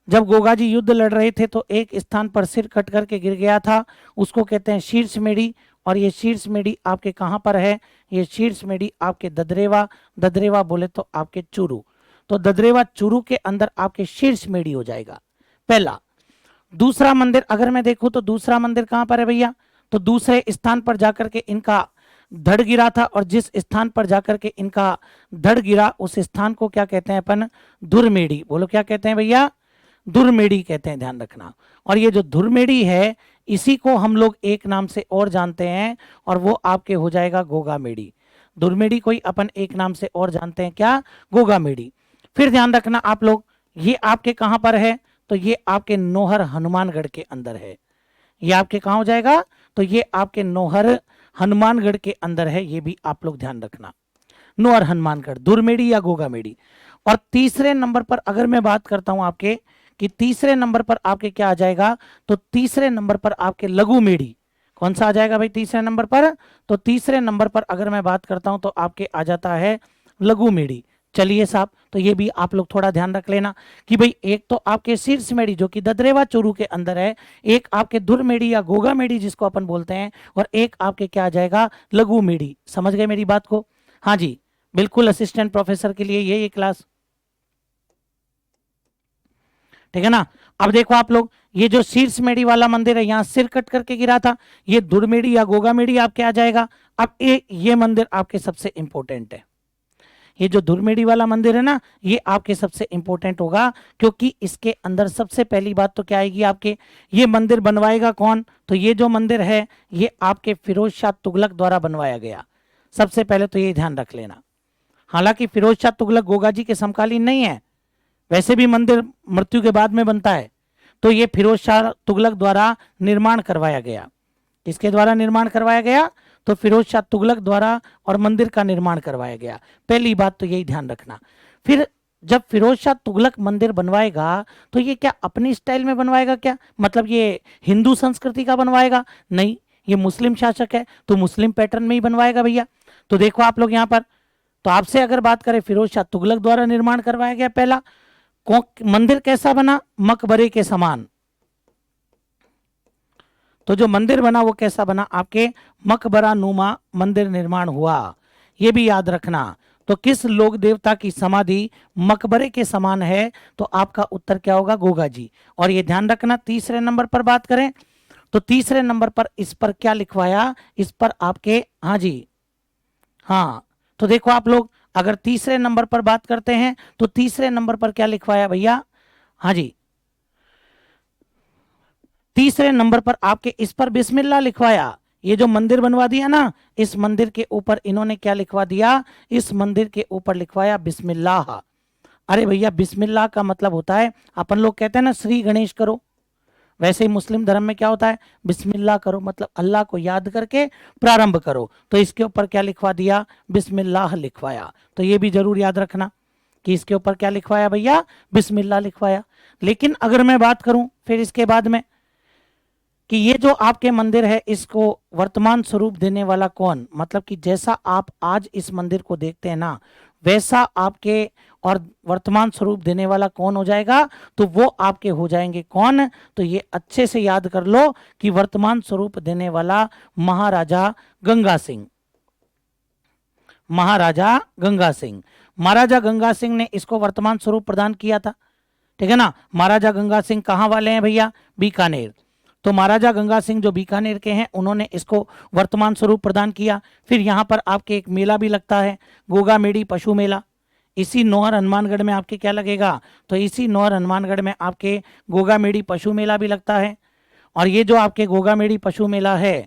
A: जब गोगाजी युद्ध लड़ रहे थे तो एक स्थान पर सिर कट करके गिर गया था, उसको कहते हैं शीर्ष मेड़ी। और ये शीर्ष मेड़ी आपके कहाँ पर है, ये शीर्ष मेड़ी आपके ददरेवा, ददरेवा बोले तो आपके चूरू। तो ददरेवा चूरू के अंदर आपके शीर्ष मेड़ी हो जाएगा पहला। दूसरा मंदिर अगर मैं देखूं तो दूसरा मंदिर कहां पर है भैया, तो दूसरे स्थान पर जाकर के इनका धड़ गिरा था, और जिस स्थान पर जाकर के इनका धड़ गिरा उस स्थान को क्या कहते हैं अपन, धुरमेड़ी। बोलो क्या कहते हैं भैया, धुरमेड़ी कहते हैं, ध्यान रखना। और ये जो धुरमेड़ी है इसी को हम लोग एक नाम से और जानते हैं, और वो आपके हो जाएगा गोगा मेड़ी। धुरमेड़ी को ही अपन एक नाम से और जानते हैं, क्या, गोगा मेड़ी। फिर ध्यान रखना आप लोग, ये आपके कहां पर है, तो ये आपके नोहर हनुमानगढ़ के अंदर है। ये आपके कहां हो जाएगा, तो ये आपके नोहर हनुमानगढ़ के अंदर है, ये भी आप लोग ध्यान रखना। नोहर हनुमानगढ़, धुरमेड़ी या गोगा मेड़ी। और तीसरे नंबर पर अगर मैं बात करता हूं आपके कि तीसरे नंबर पर आपके क्या आ जाएगा, तो तीसरे नंबर पर आपके लघु मेढ़ी कौन सा आ जाएगा भाई तीसरे नंबर पर, तो तीसरे नंबर पर अगर मैं बात करता हूं तो आपके आ जाता है लघु मेढ़ी। चलिए साहब, तो ये भी आप लोग थोड़ा ध्यान रख लेना कि भाई एक तो आपके शीर्ष मेढ़ी जो कि ददरेवा चोरू के अंदर है, एक आपके धुर मेढ़ी या गोगा मेढ़ी जिसको अपन बोलते हैं, और एक आपके क्या आ जाएगा लघु मेढ़ी। समझ गए मेरी बात को? हाँ जी बिल्कुल, असिस्टेंट प्रोफेसर के लिए ये क्लास, ठीक है ना। अब देखो आप लोग, ये जो शीर्ष मेढ़ी वाला मंदिर है यहां सिर कट करके गिरा था, ये धुर मेढ़ी या गोगा मेढ़ी आपके आ जाएगा। अब ये मंदिर आपके सबसे इंपॉर्टेंट है, ये जो धुरमेड़ी वाला मंदिर है ना, ये आपके सबसे इंपॉर्टेंट होगा, क्योंकि इसके अंदर सबसे पहली बात तो क्या आएगी आपके, ये मंदिर बनवाएगा कौन, तो ये जो मंदिर है ये आपके फिरोज शाह तुगलक द्वारा बनवाया गया। सबसे पहले तो ये ध्यान रख लेना। हालांकि फिरोज शाह तुगलक गोगा जी के समकालीन नहीं है, वैसे भी मंदिर मृत्यु के बाद में बनता है, तो ये फिरोज शाह तुगलक द्वारा निर्माण करवाया गया। किसके द्वारा निर्माण करवाया गया, तो फिरोज शाह तुगलक द्वारा, और मंदिर का निर्माण करवाया गया। पहली बात तो यही ध्यान रखना। फिर जब फिरोज शाह तुगलक मंदिर बनवाएगा तो ये क्या अपनी स्टाइल में बनवाएगा क्या, मतलब ये हिंदू संस्कृति का बनवाएगा? नहीं, ये मुस्लिम शासक है तो मुस्लिम पैटर्न में ही बनवाएगा भैया। तो देखो आप लोग यहाँ पर, तो आपसे अगर बात करें फिरोज शाह तुगलक द्वारा निर्माण करवाया गया पहला, मंदिर कैसा बना, मकबरे के समान। तो जो मंदिर बना वो कैसा बना, आपके मकबरा नुमा मंदिर निर्माण हुआ, ये भी याद रखना। तो किस लोक देवता की समाधि मकबरे के समान है, तो आपका उत्तर क्या होगा, गोगा जी। और ये ध्यान रखना, तीसरे नंबर पर बात करें तो तीसरे नंबर पर इस पर क्या लिखवाया, इस पर आपके, हाँ जी हाँ, तो देखो आप लोग अगर तीसरे नंबर पर बात करते हैं तो तीसरे नंबर पर क्या लिखवाया भैया, हाँ जी तीसरे नंबर पर आपके इस पर बिस्मिल्लाह लिखवाया। ये जो मंदिर बनवा दिया ना, इस मंदिर के ऊपर इन्होंने क्या लिखवा दिया, इस मंदिर के ऊपर लिखवाया बिस्मिल्लाह। अरे भैया बिस्मिल्लाह का मतलब होता है, अपन लोग कहते हैं ना श्री गणेश करो, वैसे ही मुस्लिम धर्म में क्या होता है, बिस्मिल्लाह करो, मतलब अल्लाह को याद करके प्रारंभ करो। तो इसके ऊपर क्या लिखवा दिया, बिस्मिल्लाह लिखवाया। तो ये भी जरूर याद रखना कि इसके ऊपर क्या लिखवाया भैया, बिस्मिल्लाह लिखवाया। लेकिन अगर मैं बात करूं फिर इसके बाद में कि ये जो आपके मंदिर है इसको वर्तमान स्वरूप देने वाला कौन, मतलब कि जैसा आप आज इस मंदिर को देखते हैं ना, वैसा आपके और वर्तमान स्वरूप देने वाला कौन हो जाएगा, तो वो आपके हो जाएंगे कौन, तो ये अच्छे से याद कर लो कि वर्तमान स्वरूप देने वाला महाराजा गंगा सिंह, महाराजा गंगा सिंह। महाराजा गंगा सिंह ने इसको वर्तमान स्वरूप प्रदान किया था, ठीक है ना। महाराजा गंगा सिंह कहाँ वाले हैं भैया, बीकानेर। तो महाराजा गंगा सिंह जो बीकानेर के हैं उन्होंने इसको वर्तमान स्वरूप प्रदान किया। फिर यहाँ पर आपके एक मेला भी लगता है, गोगा मेढ़ी पशु मेला। इसी नौहर हनुमानगढ़ में आपके क्या लगेगा, तो इसी नौहर हनुमानगढ़ में आपके गोगा मेढ़ी पशु मेला भी लगता है। और ये जो आपके गोगा मेढ़ी पशु मेला है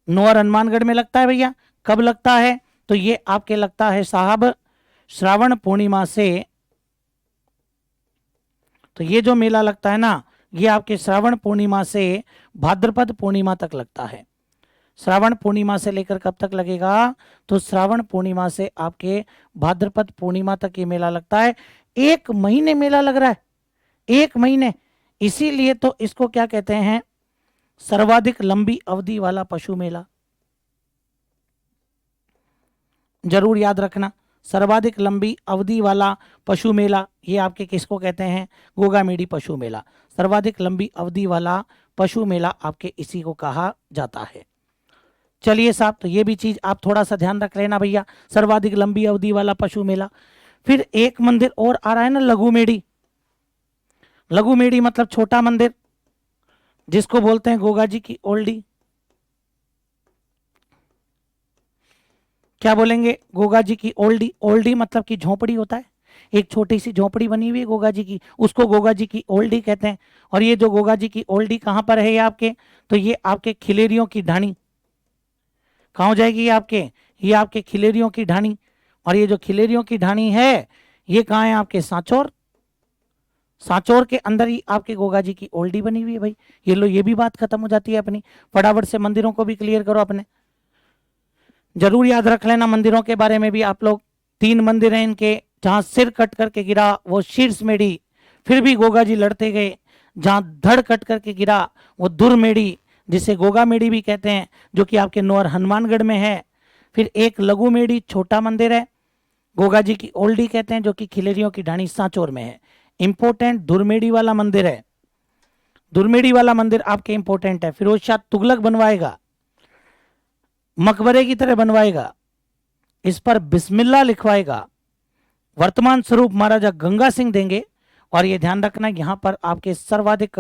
A: नौहर हनुमानगढ़ में लगता है भैया, कब लगता है, तो ये आपके लगता है साहब श्रावण पूर्णिमा से। तो ये जो मेला लगता है ना, ये आपके श्रावण पूर्णिमा से भाद्रपद पूर्णिमा तक लगता है। श्रावण पूर्णिमा से लेकर कब तक लगेगा, तो श्रावण पूर्णिमा से आपके भाद्रपद पूर्णिमा तक ये मेला लगता है। 1 महीने मेला लग रहा है, 1 महीने। इसीलिए तो इसको क्या कहते हैं, सर्वाधिक लंबी अवधि वाला पशु मेला। जरूर याद रखना, सर्वाधिक लंबी अवधि वाला पशु मेला, ये आपके किसको कहते हैं, गोगा मेढ़ी पशु मेला। सर्वाधिक लंबी अवधि वाला पशु मेला आपके इसी को कहा जाता है। चलिए साहब, तो ये भी चीज आप थोड़ा सा ध्यान रख लेना भैया, सर्वाधिक लंबी अवधि वाला पशु मेला। फिर एक मंदिर और आ रहा है ना, लघु मेढ़ी। लघु मेढ़ी मतलब छोटा मंदिर, जिसको बोलते हैं गोगा जी की ओल्डी। क्या बोलेंगे, गोगा जी की ओल्डी। ओल्डी मतलब कि झोपड़ी होता है, एक छोटी सी झोपड़ी बनी हुई है गोगा जी की, उसको गोगा जी की ओल्डी कहते हैं। और ये जो गोगा जी की ओल्डी कहाँ पर है ये आपके, तो ये आपके खिलेरियों की ढाणी। कहाँ हो जाएगी ये आपके खिलेरियों की ढाणी। और ये जो खिलेरियों की ढाणी है ये कहाँ है, आपके सांचौर। सांचौर के अंदर ही आपके गोगा जी की ओल्डी बनी हुई है भाई। ये लो, ये भी बात खत्म हो जाती है अपनी। फटाफट से मंदिरों को भी क्लियर करो अपने, जरूर याद रख लेना मंदिरों के बारे में भी आप लोग। 3 मंदिर हैं इनके, जहां सिर कट करके गिरा वो शीर्ष मेढ़ी फिर भी गोगा जी लड़ते गए। जहां धड़ कट करके गिरा वो दुर्मेड़ी, जिसे गोगा मेड़ी भी कहते हैं, जो कि आपके नौर हनुमानगढ़ में है। फिर एक लघु मेड़ी छोटा मंदिर है, गोगा जी की ओल्डी कहते हैं, जो कि खिलेरियों की ढाणी सांचौर में है। इंपोर्टेंट दुर्मेड़ी वाला मंदिर है, दुर्मेड़ी वाला मंदिर आपके इंपोर्टेंट है। फिरोज शाह तुगलक बनवाएगा, मकबरे की तरह बनवाएगा, इस पर बिस्मिल्लाह लिखवाएगा, वर्तमान स्वरूप महाराजा गंगा सिंह देंगे। और ये ध्यान रखना यहाँ पर आपके सर्वाधिक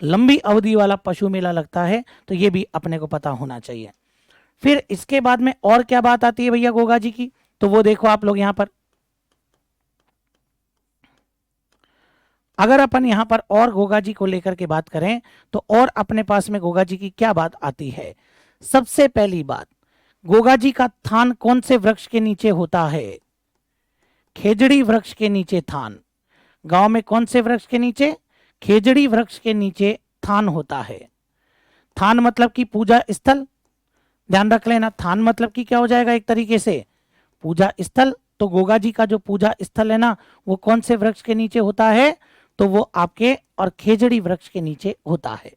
A: लंबी अवधि वाला पशु मेला लगता है, तो ये भी अपने को पता होना चाहिए। फिर इसके बाद में और क्या बात आती है भैया गोगा जी की, तो वो देखो आप लोग यहाँ पर। अगर अपन यहाँ पर और गोगा जी को लेकर के बात करें तो और अपने पास में गोगा जी की क्या बात आती है। सबसे पहली बात, गोगा जी का थान कौन से वृक्ष के नीचे होता है? खेजड़ी वृक्ष के नीचे थान। गांव में कौन से वृक्ष के नीचे? खेजड़ी वृक्ष के नीचे थान होता है। थान मतलब कि पूजा स्थल, ध्यान रख लेना। थान मतलब कि क्या हो जाएगा, एक तरीके से पूजा स्थल। तो गोगा जी का जो पूजा स्थल है ना, वो कौन से वृक्ष के नीचे होता है? तो वो आपके और खेजड़ी वृक्ष के नीचे होता है।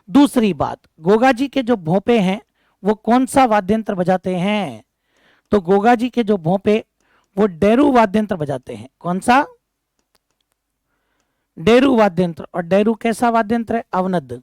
A: दूसरी बात, गोगा जी के जो भोंपे हैं वो कौन सा वाद्य यंत्र बजाते हैं? तो गोगा जी के जो भोंपे वो डेरू वाद्य यंत्र बजाते हैं। कौन सा? डेरू वाद्य यंत्र। और डेरू कैसा वाद्य यंत्र है? अवनद।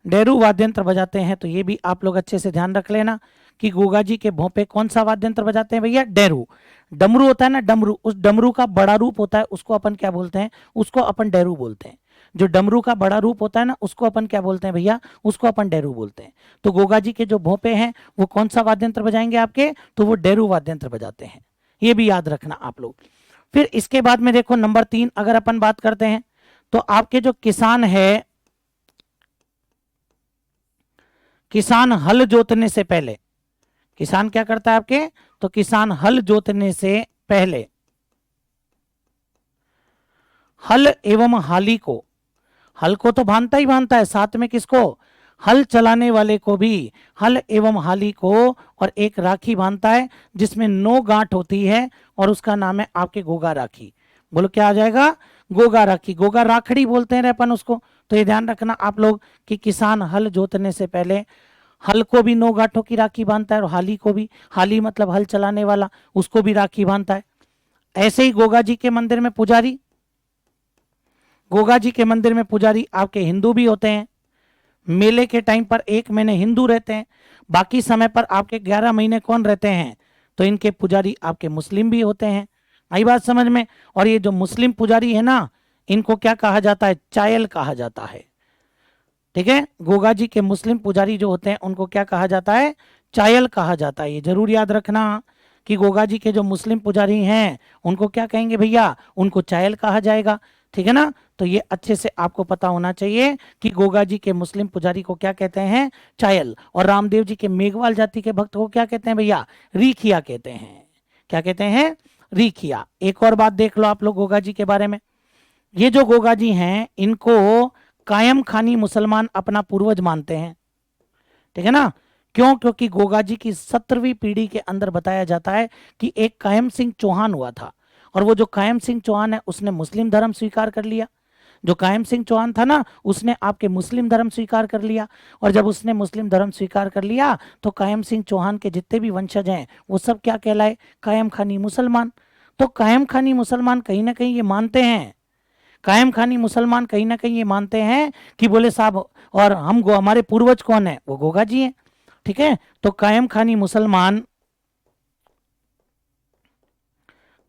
A: डेरू वाद्य यंत्र बजाते हैं। तो ये भी आप लोग अच्छे से ध्यान रख लेना कि गोगा जी के भोंपे कौन सा वाद्य यंत्र बजाते हैं भैया? डेरू। डमरू होता है ना, डमरू, उस डमरू का बड़ा रूप होता है, उसको अपन क्या बोलते हैं? उसको अपन डेरू बोलते हैं। जो डमरू का बड़ा रूप होता है ना, उसको अपन क्या बोलते हैं भैया? उसको अपन डेरू बोलते हैं। तो गोगा जी के जो भोंपे हैं वो कौन सा वाद्य यंत्र बजाएंगे आपके? तो वो डेरू वाद्य यंत्र बजाते हैं। ये भी याद रखना आप लोग। फिर इसके बाद में देखो नंबर 3, अगर अपन बात करते हैं तो आपके जो किसान है, किसान हल जोतने से पहले, किसान क्या करता है आपके? तो किसान हल जोतने से पहले हल एवं हाली को, हल को तो बांधता ही बांधता है, साथ में किसको? हल चलाने वाले को भी, हल एवं हाली को, और एक राखी बांधता है जिसमें 9 गांठ होती है और उसका नाम है आपके गोगा राखी। बोलो क्या आ जाएगा? गोगा राखी। गोगा राखड़ी बोलते हैं अपन उसको। तो ये ध्यान रखना आप लोग कि किसान हल जोतने से पहले हल को भी 9 गांठों की राखी बांधता है और हाली को भी, हाली मतलब हल चलाने वाला, उसको भी राखी बांधता है। ऐसे ही गोगा जी के मंदिर में पुजारी, गोगा जी के मंदिर में पुजारी आपके हिंदू भी होते हैं। मेले के टाइम पर 1 महीने हिंदू रहते हैं, बाकी समय पर आपके 11 महीने कौन रहते हैं? तो इनके पुजारी आपके मुस्लिम भी होते हैं। आई बात समझ में? और ये जो मुस्लिम पुजारी है ना, इनको क्या कहा जाता है? चायल कहा जाता है। ठीक है, गोगा जी के मुस्लिम पुजारी जो होते हैं उनको क्या कहा जाता है? चायल कहा जाता है। ये जरूर याद रखना कि गोगा जी के जो मुस्लिम पुजारी हैं उनको क्या कहेंगे भैया? उनको चायल कहा जाएगा। ठीक है ना? तो ये अच्छे से आपको पता होना चाहिए कि गोगा जी के मुस्लिम पुजारी को क्या कहते हैं? चायल। और रामदेव जी के मेघवाल जाति के भक्त को क्या कहते हैं भैया? रीखिया कहते हैं। क्या कहते हैं? रीखिया। एक और बात देख लो आप लोग गोगा जी के बारे में। ये जो गोगा जी हैं इनको कायम खानी मुसलमान अपना पूर्वज मानते हैं। ठीक है ना? क्यों? क्योंकि गोगा जी की 17वीं पीढ़ी के अंदर बताया जाता है कि एक कायम सिंह चौहान हुआ था, और वो जो कायम सिंह चौहान है उसने मुस्लिम धर्म स्वीकार कर लिया। जो कायम सिंह चौहान था ना, उसने आपके मुस्लिम धर्म स्वीकार कर लिया। और जब उसने मुस्लिम धर्म स्वीकार कर लिया तो कायम सिंह चौहान के जितने भी वंशज हैं वो सब क्या कहलाए? कायम खानी मुसलमान। तो कायम खानी मुसलमान कहीं ना कहीं ये मानते हैं, कायम खानी मुसलमान कहीं ना कहीं ये मानते हैं कि बोले साहब, और हमारे पूर्वज कौन है? वो गोगा जी हैं। ठीक है, तो कायम खानी मुसलमान,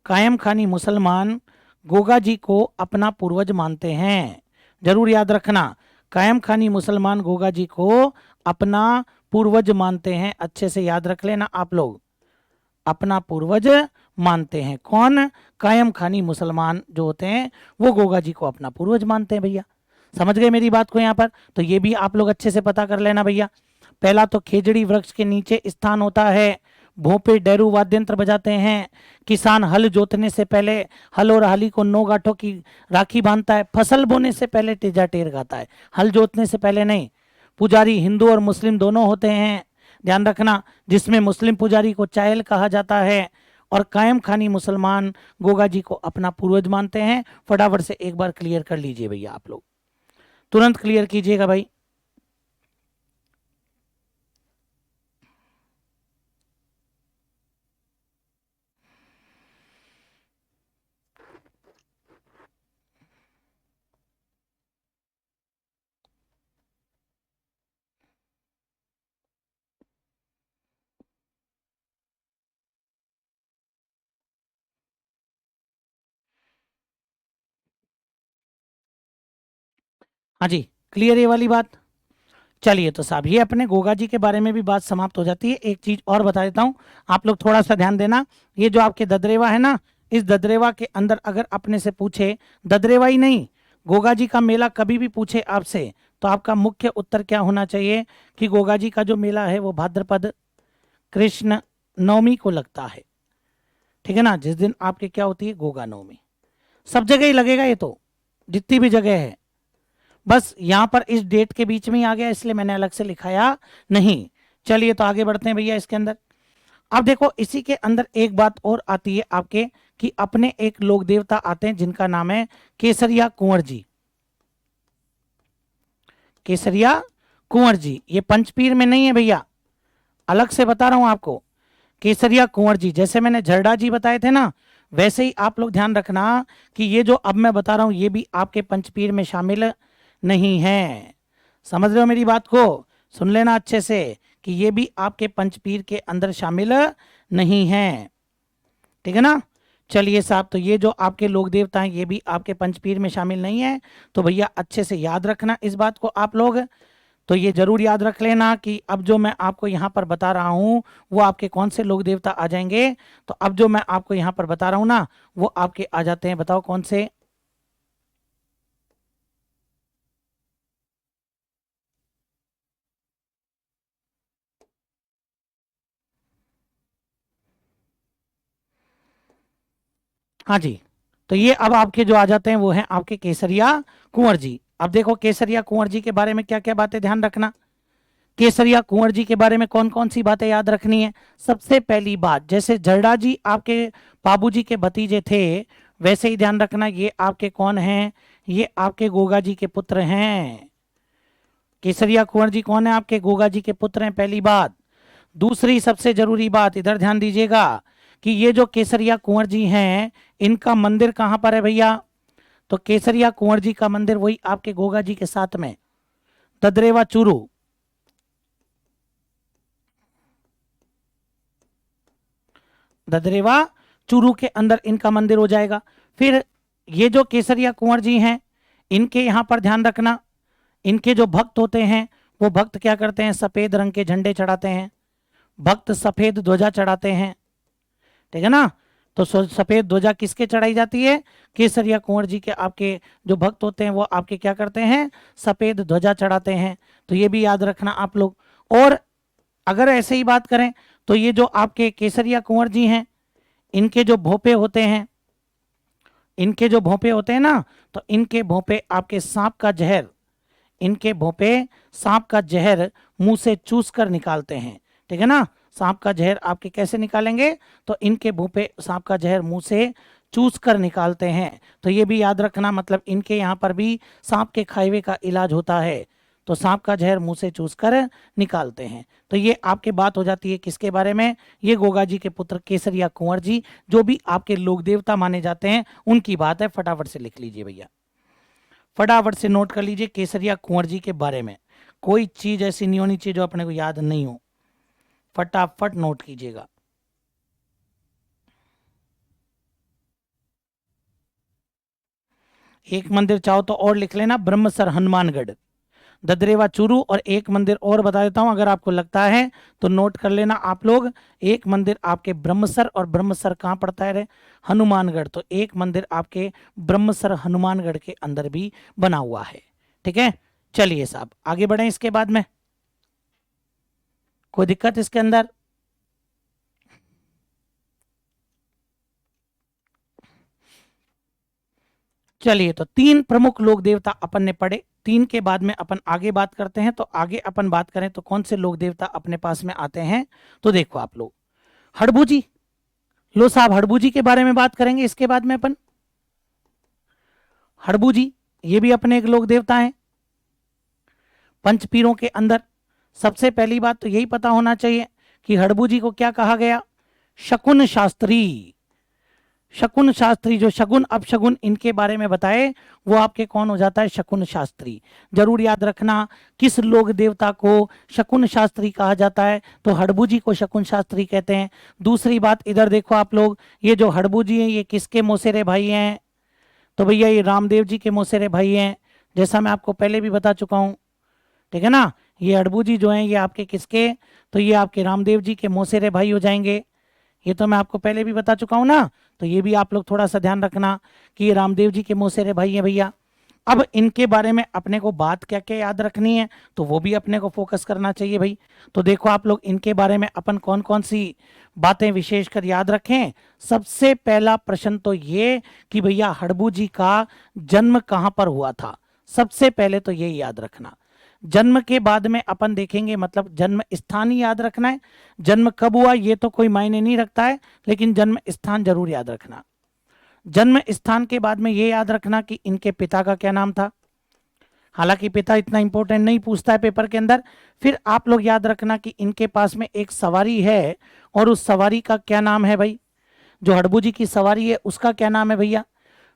A: कायम खानी मुसलमान गोगा जी को अपना पूर्वज मानते हैं। जरूर याद रखना, कायम खानी मुसलमान गोगा जी को अपना पूर्वज मानते हैं। अच्छे से याद रख लेना आप लोग, अपना पूर्वज मानते हैं। कौन? कायम खानी मुसलमान जो होते हैं वो गोगा जी को अपना पूर्वज मानते हैं भैया। समझ गए मेरी बात को यहाँ पर? तो ये भी आप लोग अच्छे से पता कर लेना भैया। पहला तो खेजड़ी वृक्ष के नीचे स्थान होता है, भोंपे डेरू वाद्य यंत्र बजाते हैं, किसान हल जोतने से पहले हल और हाली को 9 गांठों की राखी बांधता है, फसल बोने से पहले तेजा टेर गाता है, हल जोतने से पहले नहीं। पुजारी हिंदू और मुस्लिम दोनों होते हैं, ध्यान रखना, जिसमें मुस्लिम पुजारी को चायल कहा जाता है और कायम खानी मुसलमान गोगा जी को अपना पूर्वज मानते हैं? फटाफट से एक बार क्लियर कर लीजिए भैया, आप लोग तुरंत क्लियर कीजिएगा भाई। हाँ जी, क्लियर ये वाली बात। चलिए तो साहब, ये अपने गोगा जी के बारे में भी बात समाप्त हो जाती है। एक चीज और बता देता हूँ, आप लोग थोड़ा सा ध्यान देना। ये जो आपके ददरेवा है ना, इस ददरेवा के अंदर अगर अपने से पूछे, ददरेवा ही नहीं, गोगा जी का मेला कभी भी पूछे आपसे, तो आपका मुख्य उत्तर क्या होना चाहिए कि गोगा जी का जो मेला है वो भाद्रपद कृष्ण नवमी को लगता है। ठीक है ना, जिस दिन आपके क्या होती है, गोगा नवमी। सब जगह ही लगेगा ये तो, जितनी भी जगह है। बस यहां पर इस डेट के बीच में ही आ गया, इसलिए मैंने अलग से लिखाया नहीं। चलिए तो आगे बढ़ते हैं भैया इसके अंदर। अब देखो, इसी के अंदर एक बात और आती है आपके, कि अपने एक लोक देवता आते हैं जिनका नाम है केसरिया कुंवर जी। केसरिया कुंवर जी, ये पंचपीर में नहीं है भैया, अलग से बता रहा हूं आपको। केसरिया कुंवर जी, जैसे मैंने झरडा जी बताए थे ना, वैसे ही आप लोग ध्यान रखना कि ये जो अब मैं बता रहा हूं ये भी आपके पंचपीर में शामिल नहीं है। समझ रहे हो मेरी बात को? सुन लेना अच्छे से कि ये भी आपके पंचपीर के अंदर शामिल नहीं है। ठीक है ना? चलिए साहब, तो ये जो आपके लोक देवता हैं ये भी आपके पंचपीर में शामिल नहीं है। तो भैया अच्छे से याद रखना इस बात को आप लोग। तो ये जरूर याद रख लेना कि अब जो मैं आपको यहाँ पर बता रहा हूँ वो आपके कौन से लोक देवता आ जाएंगे। तो अब जो मैं आपको यहाँ पर बता रहा हूँ ना, वो आपके आ जाते हैं, बताओ कौन से? हाँ जी, तो ये अब आपके जो आ जाते हैं वो हैं आपके केसरिया कुंवर जी। अब देखो, केसरिया कुंवर जी के बारे में क्या क्या बातें ध्यान रखना। केसरिया कुंवर जी के बारे में कौन कौन सी बातें याद रखनी है? सबसे पहली बात, जैसे जरडा जी आपके बाबू जी के भतीजे थे, वैसे ही ध्यान रखना ये आपके कौन हैं, ये आपके गोगा जी के पुत्र हैं। केसरिया कुंवर जी कौन है? आपके गोगा जी के पुत्र हैं, पहली बात। दूसरी सबसे जरूरी बात, इधर ध्यान दीजिएगा कि ये जो केसरिया कुंवर जी हैं, इनका मंदिर कहां पर है भैया? तो केसरिया कुंवर जी का मंदिर वही आपके गोगा जी के साथ में, ददरेवा चूरू। ददरेवा चूरू के अंदर इनका मंदिर हो जाएगा। फिर ये जो केसरिया कुंवर जी हैं, इनके यहां पर ध्यान रखना, इनके जो भक्त होते हैं वो भक्त क्या करते हैं? सफेद रंग के झंडे चढ़ाते हैं, भक्त सफेद ध्वजा चढ़ाते हैं। ठीक है ना? तो सफेद ध्वजा किसके चढ़ाई जाती है? केसरिया कुंवर जी के आपके जो भक्त होते हैं वो आपके क्या करते हैं? सफेद ध्वजा चढ़ाते हैं। तो ये भी याद रखना आप लोग। और अगर ऐसे ही बात करें तो ये जो आपके केसरिया कुंवर जी हैं, इनके जो भोपे होते हैं, इनके जो भोपे होते हैं ना, तो इनके भोपे आपके सांप का जहर, इनके भोपे सांप का जहर मुंह से चूस कर निकालते हैं। ठीक है ना? सांप का जहर आपके कैसे निकालेंगे? तो इनके भोपे सांप का जहर मुंह से चूस कर निकालते हैं। तो ये भी याद रखना, मतलब इनके यहाँ पर भी सांप के खाइवे का इलाज होता है, तो सांप का जहर मुंह से चूस कर निकालते हैं। तो ये आपके बात हो जाती है किसके बारे में? ये गोगा जी के पुत्र केसरिया कुंवर जी, जो भी आपके लोक देवता माने जाते हैं, उनकी बात है। फटाफट से लिख लीजिए भैया, फटाफट से नोट कर लीजिए केसरिया कुंवर जी के बारे में। कोई चीज ऐसी नहीं होनी चाहिए जो अपने को याद नहीं हो, फटाफट नोट कीजिएगा। एक मंदिर चाहो तो और लिख लेना, ब्रह्मसर हनुमानगढ़, ददरेवा चूरू। और एक मंदिर और बता देता हूं, अगर आपको लगता है तो नोट कर लेना आप लोग। एक मंदिर आपके ब्रह्मसर, और ब्रह्मसर कहाँ पड़ता है रे? हनुमानगढ़। तो एक मंदिर आपके ब्रह्मसर हनुमानगढ़ के अंदर भी बना हुआ है। ठीक है? चलिए साहब आगे बढ़े इसके बाद में, कोई दिक्कत इसके अंदर? चलिए, तो तीन प्रमुख लोक देवता अपन ने पढ़े, तीन के बाद में अपन आगे बात करते हैं। तो आगे अपन बात करें तो कौन से लोक देवता अपने पास में आते हैं? तो देखो आप लोग, हड़बू जी, लो साहब, हड़बू जी के बारे में बात करेंगे इसके बाद में अपन। हड़बू जी ये भी अपने एक लोक देवता हैं पंचपीरों के अंदर। सबसे पहली बात तो यही पता होना चाहिए कि हड़बू जी को क्या कहा गया, शकुन शास्त्री। शकुन शास्त्री, जो शगुन अपशगुन इनके बारे में बताए वो आपके कौन हो जाता है, शकुन शास्त्री। जरूर याद रखना किस लोक देवता को शकुन शास्त्री कहा जाता है, तो हड़बू जी को शकुन शास्त्री कहते हैं। दूसरी बात इधर देखो आप लोग, ये जो हड़बू जी हैं ये किसके मौसेरे भाई हैं, तो भैया ये रामदेव जी के मौसेरे भाई हैं, जैसा मैं आपको पहले भी बता चुका हूं, ठीक है ना। ये हड़बू जी जो हैं ये आपके किसके, तो ये आपके रामदेव जी के मौसेरे भाई हो जाएंगे। ये तो मैं आपको पहले भी बता चुका हूं ना, तो ये भी आप लोग थोड़ा सा ध्यान रखना कि ये रामदेव जी के मौसेरे भाई हैं भैया। अब इनके बारे में अपने को बात क्या क्या याद रखनी है, तो वो भी अपने को फोकस करना चाहिए भाई। तो देखो आप लोग इनके बारे में अपन कौन कौन सी बातें विशेषकर याद रखें। सबसे पहला प्रश्न तो ये कि भैया हड़बू जी का जन्म कहां पर हुआ था, सबसे पहले तो ये याद रखना। जन्म के बाद में अपन देखेंगे, मतलब जन्म स्थान ही याद रखना है। जन्म कब हुआ ये तो कोई मायने नहीं रखता है, लेकिन जन्म स्थान जरूर याद रखना। जन्म स्थान के बाद में ये याद रखना कि इनके पिता का क्या नाम था। हालांकि पिता इतना इंपॉर्टेंट नहीं पूछता है पेपर के अंदर। फिर आप लोग याद रखना कि इनके पास में एक सवारी है, और उस सवारी का क्या नाम है भाई, जो हड़बू जी की सवारी है उसका क्या नाम है भैया।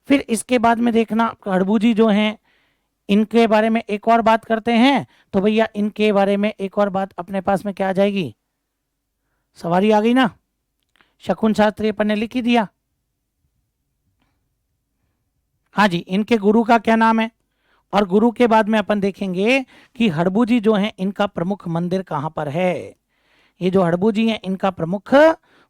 A: फिर इसके बाद में देखना हड़बू जी जो हैं इनके बारे में एक और बात करते हैं, तो भैया इनके बारे में एक और बात अपने पास में क्या आ जाएगी, सवारी आ गई ना, शकुन शास्त्री अपन ने लिख ही दिया। हाँ जी, इनके गुरु का क्या नाम है, और गुरु के बाद में अपन देखेंगे कि हड़बू जी जो हैं इनका प्रमुख मंदिर कहां पर है। ये जो हड़बू जी हैं इनका प्रमुख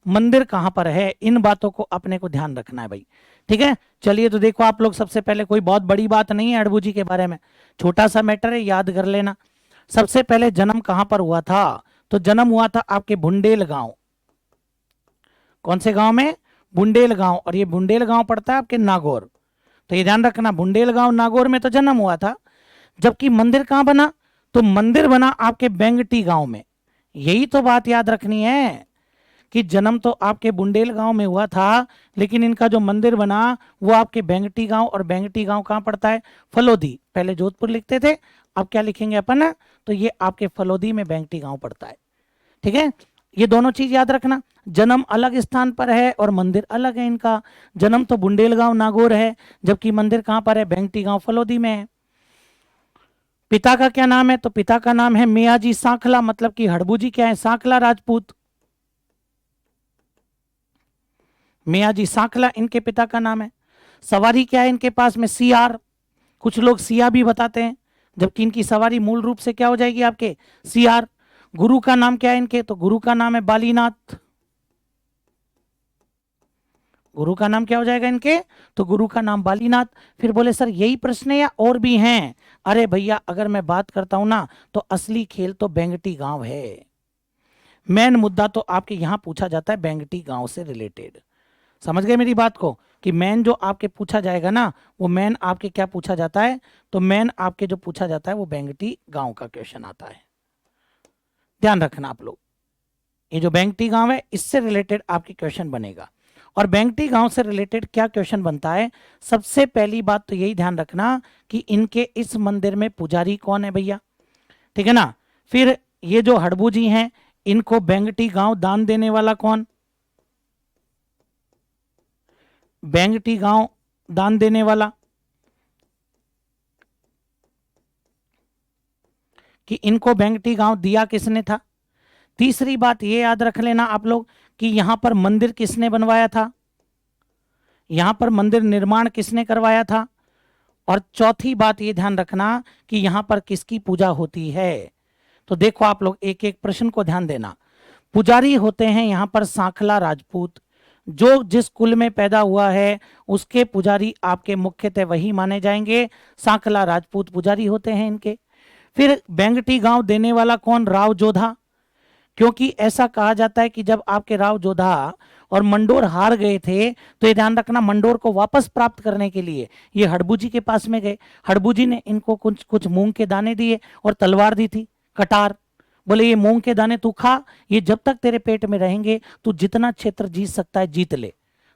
A: मंदिर कहां पर है, इन बातों को अपने को ध्यान रखना है भाई, ठीक है। चलिए तो देखो आप लोग, सबसे पहले कोई बहुत बड़ी बात नहीं है हड़बू जी के बारे में, छोटा सा मैटर है, याद कर लेना। सबसे पहले जन्म कहां पर हुआ था, तो जन्म हुआ था आपके बुंडेल गांव। कौन से गांव में, बुंडेल गांव, और ये बुंडेल गांव पड़ता है आपके नागौर। तो ये ध्यान रखना बुंडेल गांव नागौर में तो जन्म हुआ था। जबकि मंदिर कहां बना, तो मंदिर बना आपके बेंगटी गांव में। यही तो बात याद रखनी है कि जन्म तो आपके बुंडेल गांव में हुआ था, लेकिन इनका जो मंदिर बना वो आपके बेंगटी गांव, और बेंगटी गांव कहां पड़ता है, फलोदी। पहले जोधपुर लिखते थे, अब क्या लिखेंगे अपन, तो ये आपके फलोदी में बेंगटी गांव पड़ता है, ठीक है। ये दोनों चीज याद रखना, जन्म अलग स्थान पर है और मंदिर अलग है इनका। जन्म तो बुंडेल गांव नागौर है, जबकि मंदिर कहां पर है, बेंगटी गांव फलोदी में है। पिता का क्या नाम है, तो पिता का नाम है मियाजी सांखला, मतलब कि हड़बू जी क्या है, सांखला राजपूत। मियाजी सांखला इनके पिता का नाम है। सवारी क्या है इनके पास में, सियार, कुछ लोग सिया भी बताते हैं, जबकि इनकी सवारी मूल रूप से क्या हो जाएगी आपके, सियार। गुरु का नाम क्या है इनके, तो गुरु का नाम है बालीनाथ। गुरु का नाम क्या हो जाएगा इनके, तो गुरु का नाम बालीनाथ। फिर बोले सर यही प्रश्न है या और भी हैं, अरे भैया अगर मैं बात करता हूं ना, तो असली खेल तो बेंगटी गांव है। मेन मुद्दा तो आपके यहां पूछा जाता है बेंगटी गांव से रिलेटेड। समझ गए मेरी बात को, कि मेन जो आपके पूछा जाएगा ना, वो मेन आपके क्या पूछा जाता है, तो मेन आपके जो पूछा जाता है वो बेंगटी गांव का क्वेश्चन आता है। ध्यान रखना आप लोग, ये जो बेंगटी गांव है इससे रिलेटेड आपके क्वेश्चन बनेगा। और बेंगटी गांव से रिलेटेड क्या क्वेश्चन बनता है, सबसे पहली बात तो यही ध्यान रखना कि इनके इस मंदिर में पुजारी कौन है भैया, ठीक है ना। फिर ये जो हड़बू जी हैं इनको बेंगटी गांव दान देने वाला कौन, बेंगटी गांव दान देने वाला, कि इनको बेंगटी गांव दिया किसने था। तीसरी बात ये याद रख लेना आप लोग कि यहां पर मंदिर किसने बनवाया था, यहां पर मंदिर निर्माण किसने करवाया था। और चौथी बात ये ध्यान रखना कि यहां पर किसकी पूजा होती है। तो देखो आप लोग एक एक प्रश्न को ध्यान देना। पुजारी होते हैं यहां पर सांखला राजपूत, जो जिस कुल में पैदा हुआ है उसके पुजारी आपके मुख्यतः वही माने जाएंगे, सांखला राजपूत पुजारी होते हैं इनके। फिर बेंगटी गांव देने वाला कौन, राव जोधा, क्योंकि ऐसा कहा जाता है कि जब आपके राव जोधा और मंडोर हार गए थे, तो ये ध्यान रखना मंडोर को वापस प्राप्त करने के लिए ये हड़बू जी के पास में गए। हड़बू जी ने इनको कुछ कुछ मूंग के दाने दिए और तलवार दी थी, कटार, बोले ये मूंग के दाने तू खा, ये जब तक तेरे पेट में रहेंगे तू जितना क्षेत्र जीत सकता है जीत ले,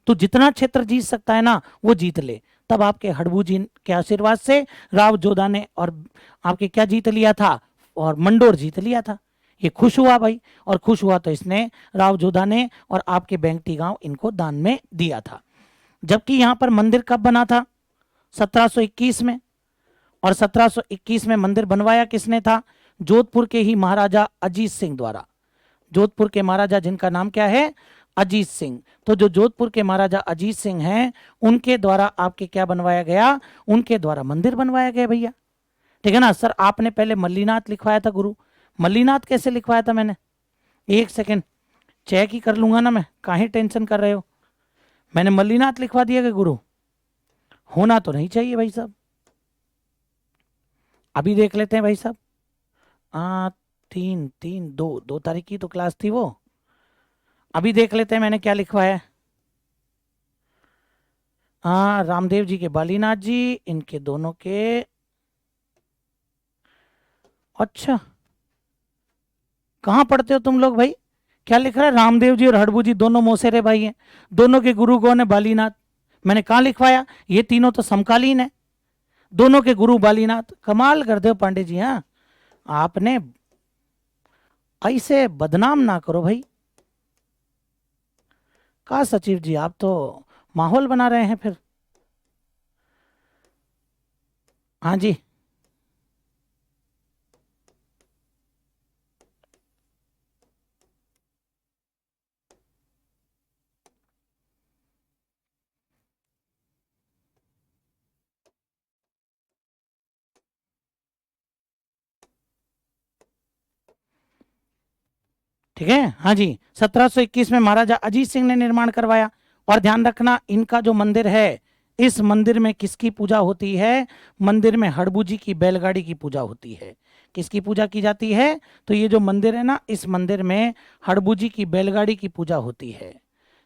A: तू जितना क्षेत्र जीत सकता है ना वो जीत ले। तब आपके हड़बू जी के आशीर्वाद से राव जोधा ने और आपके क्या जीत लिया था, और मंडोर जीत लिया था। ये खुश हुआ भाई, और खुश हुआ तो इसने राव जोधा ने और आपके बेंगटी गांव इनको दान में दिया था। जबकि यहां पर मंदिर कब बना था, 1721 में। और 1721 में मंदिर बनवाया किसने था, जोधपुर के ही महाराजा अजीत सिंह द्वारा। जोधपुर के महाराजा जिनका नाम क्या है, अजीत सिंह। तो जो जोधपुर के महाराजा अजीत सिंह हैं उनके द्वारा आपके क्या बनवाया गया, उनके द्वारा मंदिर बनवाया गया भैया। ठीक है ना सर, आपने पहले मल्लीनाथ लिखवाया था गुरु, मल्लीनाथ कैसे लिखवाया था मैंने, एक सेकेंड चेक ही कर लूंगा ना मैं, काहे टेंशन कर रहे हो। मैंने मल्लीनाथ लिखवा दिया कि गुरु, होना तो नहीं चाहिए भाई साहब। अभी देख लेते हैं भाई साहब। 3/3/2 की तो क्लास थी वो। अभी देख लेते हैं मैंने क्या लिखवाया है। हाँ, रामदेव जी के बालीनाथ जी, इनके दोनों के, अच्छा कहाँ पढ़ते हो तुम लोग भाई, क्या लिख रहा है, रामदेव जी और हड़बू जी दोनों मौसेरे भाई हैं, दोनों के गुरु कौन है, बालीनाथ। मैंने कहाँ लिखवाया, ये तीनों तो समकालीन है, दोनों के गुरु बालीनाथ। कमाल कर दो पांडे जी, हाँ आपने, ऐसे बदनाम ना करो भाई। कहा सचिव जी, आप तो माहौल बना रहे हैं फिर। हाँ जी, ठीक है, हाँ जी। 1721 में महाराजा अजीत सिंह ने निर्माण करवाया। और ध्यान रखना, इनका जो मंदिर है, इस मंदिर में किसकी पूजा होती है, मंदिर में हड़बू जी की बैलगाड़ी की पूजा होती है। किसकी पूजा की जाती है, तो ये जो मंदिर है ना, इस मंदिर में हड़बू जी की बैलगाड़ी की पूजा होती है।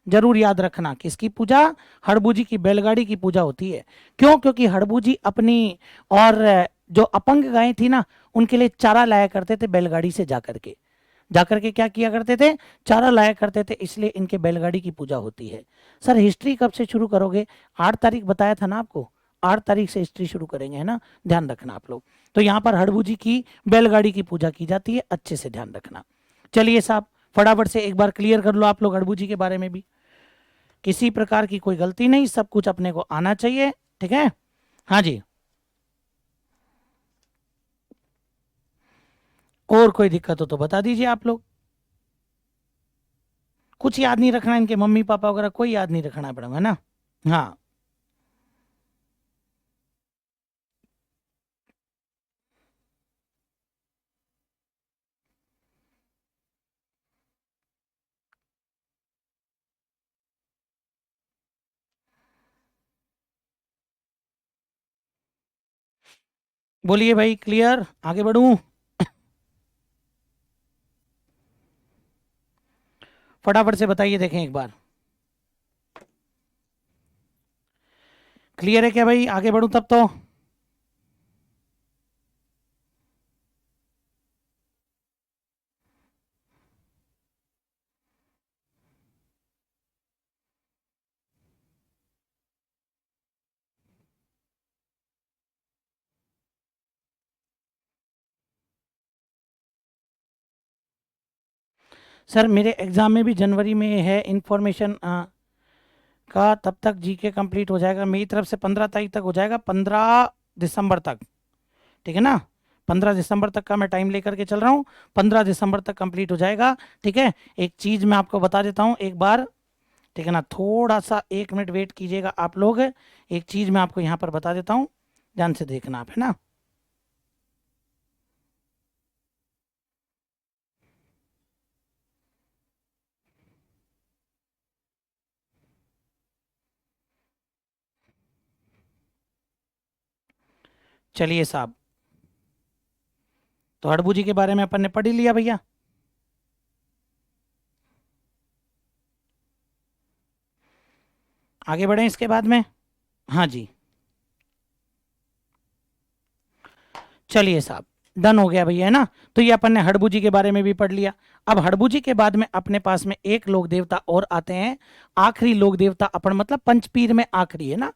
A: जरूर याद रखना, किसकी पूजा, हड़बू जी की बैलगाड़ी की पूजा होती है। क्यों, क्योंकि हड़बू जी अपनी और जो अपंग गायें थी ना, उनके लिए चारा लाया करते थे बैलगाड़ी से जाकर के क्या किया करते थे, चारा लाया करते थे, इसलिए इनके बैलगाड़ी की पूजा होती है। सर हिस्ट्री कब से शुरू करोगे, 8 तारीख बताया था ना आपको, 8 तारीख से हिस्ट्री शुरू करेंगे, है ना, ध्यान रखना आप लोग। तो यहाँ पर हड़बू जी की बैलगाड़ी की पूजा की जाती है, अच्छे से ध्यान रखना। चलिए साहब, फटाफट से एक बार क्लियर कर लो आप लोग हड़बू जी के बारे में भी, किसी प्रकार की कोई गलती नहीं, सब कुछ अपने को आना चाहिए। ठीक है, हाँ जी। और कोई दिक्कत हो तो बता दीजिए आप लोग। कुछ याद नहीं रखना, इनके मम्मी पापा वगैरह कोई याद नहीं रखना पड़ेगा, है ना। हाँ, बोलिए भाई, क्लियर, आगे बढ़ूं, फटाफट से बताइए, देखें एक बार, क्लियर है क्या भाई, आगे बढ़ूं तब तो। सर मेरे एग्जाम में भी जनवरी में है इंफॉर्मेशन का, तब तक जीके कंप्लीट हो जाएगा मेरी तरफ से, 15 तारीख तक हो जाएगा, 15 दिसंबर तक। ठीक है ना, 15 दिसंबर तक का मैं टाइम लेकर के चल रहा हूँ, 15 दिसंबर तक कंप्लीट हो जाएगा। ठीक है, एक चीज मैं आपको बता देता हूँ एक बार, ठीक है ना, थोड़ा सा 1 मिनट वेट कीजिएगा आप लोग, एक चीज मैं आपको यहाँ पर बता देता हूँ, ध्यान से देखना आप, है ना। चलिए साहब, तो हड़बू जी के बारे में अपन ने पढ़ ही लिया भैया। आगे बढ़े इसके बाद में, हाँ जी। चलिए साहब, डन हो गया भैया, है ना। तो ये अपन ने हड़बू जी के बारे में भी पढ़ लिया। अब हड़बू जी के बाद में अपने पास में एक लोक देवता और आते हैं, आखिरी लोक देवता अपन, मतलब पंचपीर में आखिरी, है ना।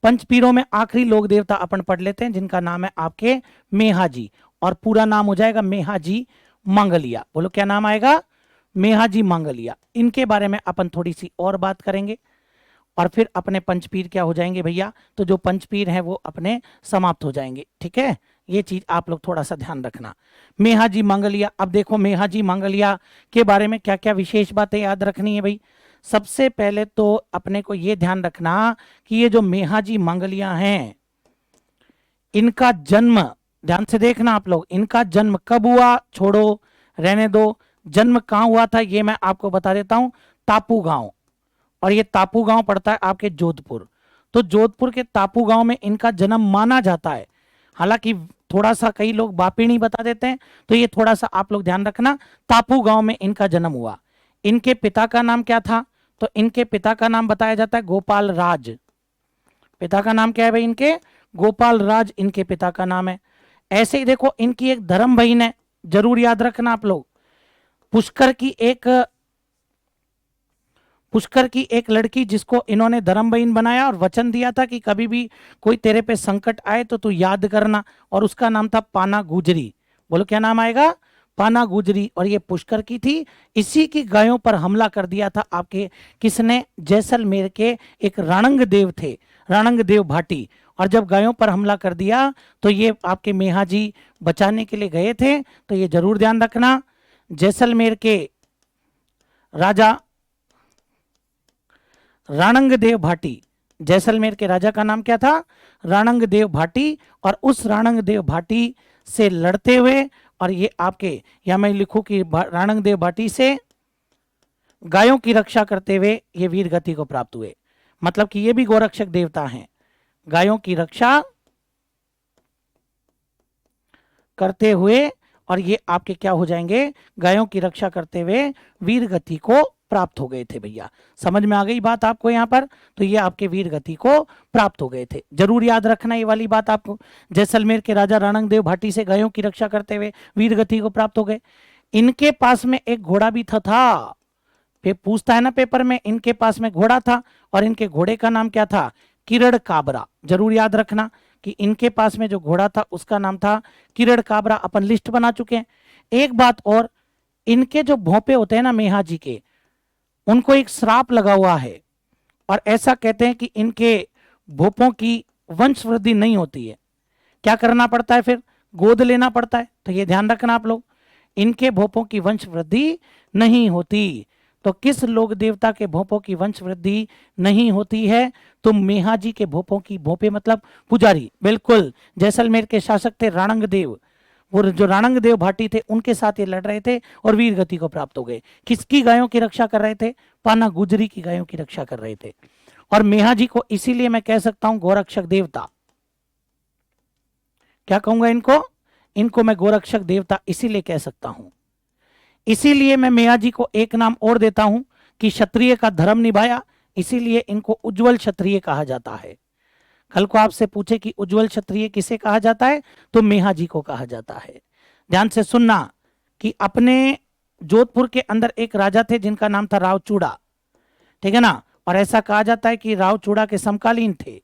A: पंचपीरों में आखिरी लोक देवता अपन पढ़ लेते हैं, जिनका नाम है आपके मेहाजी, और पूरा नाम हो जाएगा मेहाजी मांगलिया। बोलो क्या नाम आएगा? मेहाजी मांगलिया। इनके बारे में अपन थोड़ी सी और बात करेंगे, और फिर अपने पंचपीर क्या हो जाएंगे भैया, तो जो पंचपीर है वो अपने समाप्त हो जाएंगे, ठीक है। ये चीज आप लोग थोड़ा सा ध्यान रखना। मेहाजी मांगलिया, अब देखो मेहाजी मांगलिया के बारे में क्या क्या विशेष बातें याद रखनी है भाई। सबसे पहले तो अपने को ये ध्यान रखना कि ये जो मेहाजी मांगलिया हैं, इनका जन्म, ध्यान से देखना आप लोग, इनका जन्म कब हुआ, छोड़ो रहने दो, जन्म कहां हुआ था ये मैं आपको बता देता हूं, तापू गांव। और ये तापू गांव पड़ता है आपके जोधपुर। तो जोधपुर के तापू गांव में इनका जन्म माना जाता है। हालांकि थोड़ा सा कई लोग बापिणी बता देते हैं, तो ये थोड़ा सा आप लोग ध्यान रखना, तापू गांव में इनका जन्म हुआ। इनके पिता का नाम क्या था, तो इनके पिता का नाम बताया जाता है गोपाल राज। पिता का नाम क्या है भाई इनके? गोपाल राज इनके पिता का नाम है। ऐसे ही देखो इनकी एक धर्म बहन है, जरूर याद रखना आप लोग, पुष्कर की एक लड़की, जिसको इन्होंने धर्म बहन बनाया और वचन दिया था कि कभी भी कोई तेरे पे संकट आए तो तू याद करना, और उसका नाम था पाना गुजरी। बोलो क्या नाम आएगा? पाना गुजरी। और ये पुष्कर की थी। इसी की गायों पर हमला कर दिया था आपके, किसने? जैसलमेर के एक राणंग देव थे, राणंग देव भाटी। और जब गायों पर हमला कर दिया तो ये आपके मेहाजी बचाने के लिए गए थे। तो ये जरूर ध्यान रखना, जैसलमेर के राजा राणंग देव भाटी, जैसलमेर के राजा का नाम क्या था? राणंग देव भाटी। और उस राणंग देव भाटी से लड़ते हुए, और ये आपके, या मैं लिखूं कि राणंग देव भाटी से गायों की रक्षा करते हुए ये वीर गति को प्राप्त हुए। मतलब कि ये भी गोरक्षक देवता हैं, गायों की रक्षा करते हुए, और ये आपके क्या हो जाएंगे? गायों की रक्षा करते हुए वीर गति को प्राप्त हो गए थे भैया। समझ में आ गई बात आपको यहाँ पर? तो ये आपके वीर गति को प्राप्त हो गए थे, जरूर याद रखना ये वाली बात आपको। जैसलमेर के राजा राणंग देव भाटी से गायों की रक्षा करते हुए वीर गति को प्राप्त हो गए। इनके पास में एक घोड़ा भी था, पूछता है ना पेपर में, इनके पास में घोड़ा था, और इनके घोड़े का नाम क्या था? किरण काबरा। जरूर याद रखना कि इनके पास में जो घोड़ा था उसका नाम था किरण काबरा। अपन लिस्ट बना चुके हैं। एक बात और, इनके जो भोंपे होते हैं ना मेहाजी के, उनको एक श्राप लगा हुआ है, और ऐसा कहते हैं कि इनके भोपों की वंश वृद्धि नहीं होती है। क्या करना पड़ता है फिर? गोद लेना पड़ता है। तो ये ध्यान रखना आप लोग, इनके भोपों की वंश वृद्धि नहीं होती। तो किस लोक देवता के भोपों की वंश वृद्धि नहीं होती है? तो मेहाजी के भोपों की, भोपे मतलब पुजारी, बिल्कुल। जैसलमेर के शासक थे राणंग देव, वो जो राणंग देव भाटी थे उनके साथ ये लड़ रहे थे और वीर गति को प्राप्त हो गए। किसकी गायों की रक्षा कर रहे थे? पाना गुजरी की गायों की रक्षा कर रहे थे। और मेहाजी को इसीलिए मैं कह सकता हूं गोरक्षक देवता। क्या कहूंगा इनको? इनको मैं गोरक्षक देवता इसीलिए कह सकता हूं। इसीलिए मैं मेहाजी को एक नाम और देता हूं कि क्षत्रिय का धर्म निभाया, इसीलिए इनको उज्जवल क्षत्रिय कहा जाता है। कल को आपसे पूछे कि उज्जवल क्षत्रिय किसे कहा जाता है, तो मेहाजी को कहा जाता है। ध्यान से सुनना कि अपने जोधपुर के अंदर एक राजा थे जिनका नाम था रावचूड़ा, ठीक है ना। और ऐसा कहा जाता है कि रावचूड़ा के समकालीन थे,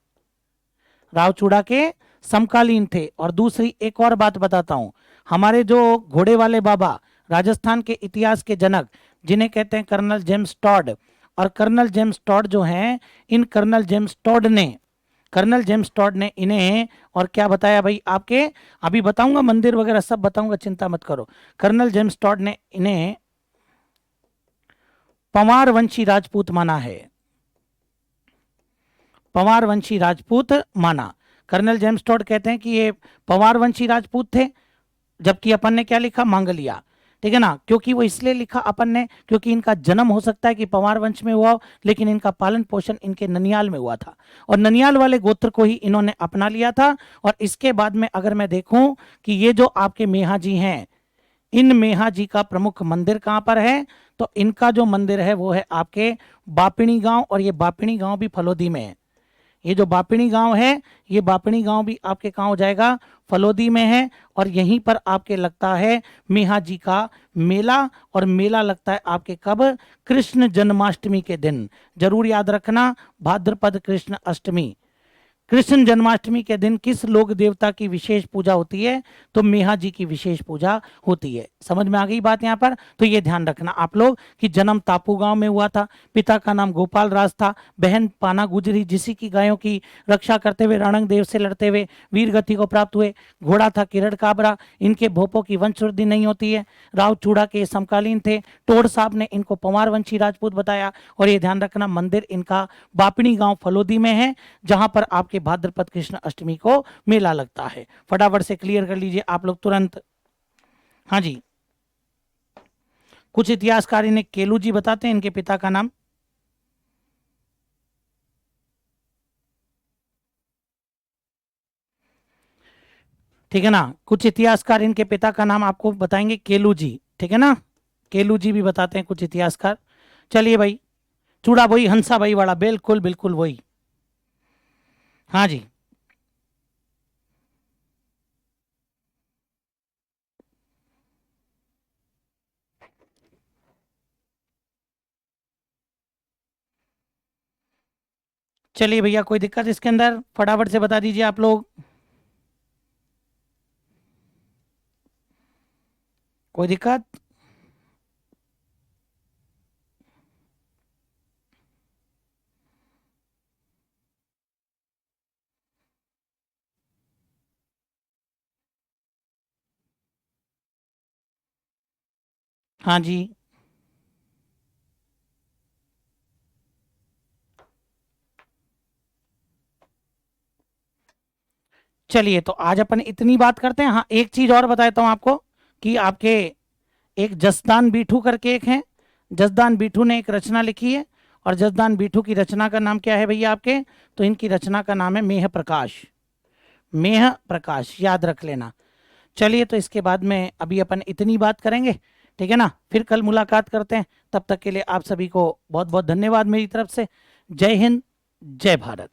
A: रावचूड़ा के समकालीन थे। और दूसरी एक और बात बताता हूं, हमारे जो घोड़े वाले बाबा, राजस्थान के इतिहास के जनक, जिन्हें कहते हैं कर्नल जेम्स टॉड, और कर्नल जेम्स टॉड जो हैं, इन कर्नल जेम्स टॉड ने इन्हें, और क्या बताया भाई आपके, अभी बताऊंगा, मंदिर वगैरह सब बताऊंगा, चिंता मत करो। कर्नल जेम्स टॉड ने इन्हें पंवार वंशी राजपूत माना है, पंवार वंशी राजपूत माना। कर्नल जेम्स टॉड कहते हैं कि ये पंवार वंशी राजपूत थे, जबकि अपन ने क्या लिखा? मांगलिया, ठीक है ना। क्योंकि वो इसलिए लिखा अपन ने, क्योंकि इनका जन्म हो सकता है कि पंवार वंश में हुआ हो, लेकिन इनका पालन पोषण इनके ननियाल में हुआ था, और ननियाल वाले गोत्र को ही इन्होंने अपना लिया था। और इसके बाद में अगर मैं देखूं कि ये जो आपके मेहाजी हैं, इन मेहाजी का प्रमुख मंदिर कहां पर है, तो इनका जो मंदिर है वो है आपके बापिणी गांव, और ये बापिणी गांव भी फलोदी में है। ये जो बापिणी गांव है, ये बापिणी गांव भी आपके कहाँ हो जाएगा, फलोदी में है। और यहीं पर आपके लगता है मेहा जी का मेला, और मेला लगता है आपके कब, कृष्ण जन्माष्टमी के दिन। जरूर याद रखना, भाद्रपद कृष्ण अष्टमी। कृष्ण जन्माष्टमी के दिन किस लोक देवता की विशेष पूजा होती है, तो मेहा जी की विशेष पूजा होती है। समझ में आ गई बात यहाँ पर। तो ये ध्यान रखना आप लोग कि जन्म तापू गांव में हुआ था, पिता का नाम गोपाल राज था, बहन पाना गुजरी जिसी की गायों की रक्षा करते हुए रणंग देव से लड़ते हुए वीर गति को प्राप्त हुए। घोड़ा था किरण काबरा, इनके भोपों की वंशवृद्धि नहीं होती है। राव चूड़ा के समकालीन थे, टोड़ साहब ने इनको पवार वंशी राजपूत बताया। और ये ध्यान रखना मंदिर इनका बापिणी गांव फलोदी में है, जहां पर आपके भाद्रपद कृष्ण अष्टमी को मेला लगता है। फटाफट से क्लियर कर लीजिए आप लोग तुरंत। हाँ जी, कुछ इतिहासकार इन्हें केलू जी बताते हैं, इनके पिता का नाम। ठीक है ना, कुछ इतिहासकार इनके पिता का नाम आपको बताएंगे, केलू जी। ठीक है ना, केलू जी भी बताते हैं कुछ इतिहासकार। चलिए भाई, चूड़ा वही हंसा भाई वाला, बिल्कुल बिल्कुल वही। हाँ जी, चलिए भैया, कोई दिक्कत इसके अंदर, फटाफट से बता दीजिए आप लोग। कोई दिक्कत? हाँ जी, चलिए तो आज अपन इतनी बात करते हैं। हाँ, एक चीज और बताता हूँ आपको कि आपके एक जसदान बीठू करके एक है, जसदान बीठू ने एक रचना लिखी है। और जसदान बीठू की रचना का नाम क्या है भैया आपके, तो इनकी रचना का नाम है मेह प्रकाश। मेह प्रकाश, याद रख लेना। चलिए तो इसके बाद में अभी अपन इतनी बात करेंगे, ठीक है ना, फिर कल मुलाकात करते हैं। तब तक के लिए आप सभी को बहुत बहुत धन्यवाद मेरी तरफ से। जय हिंद, जय भारत।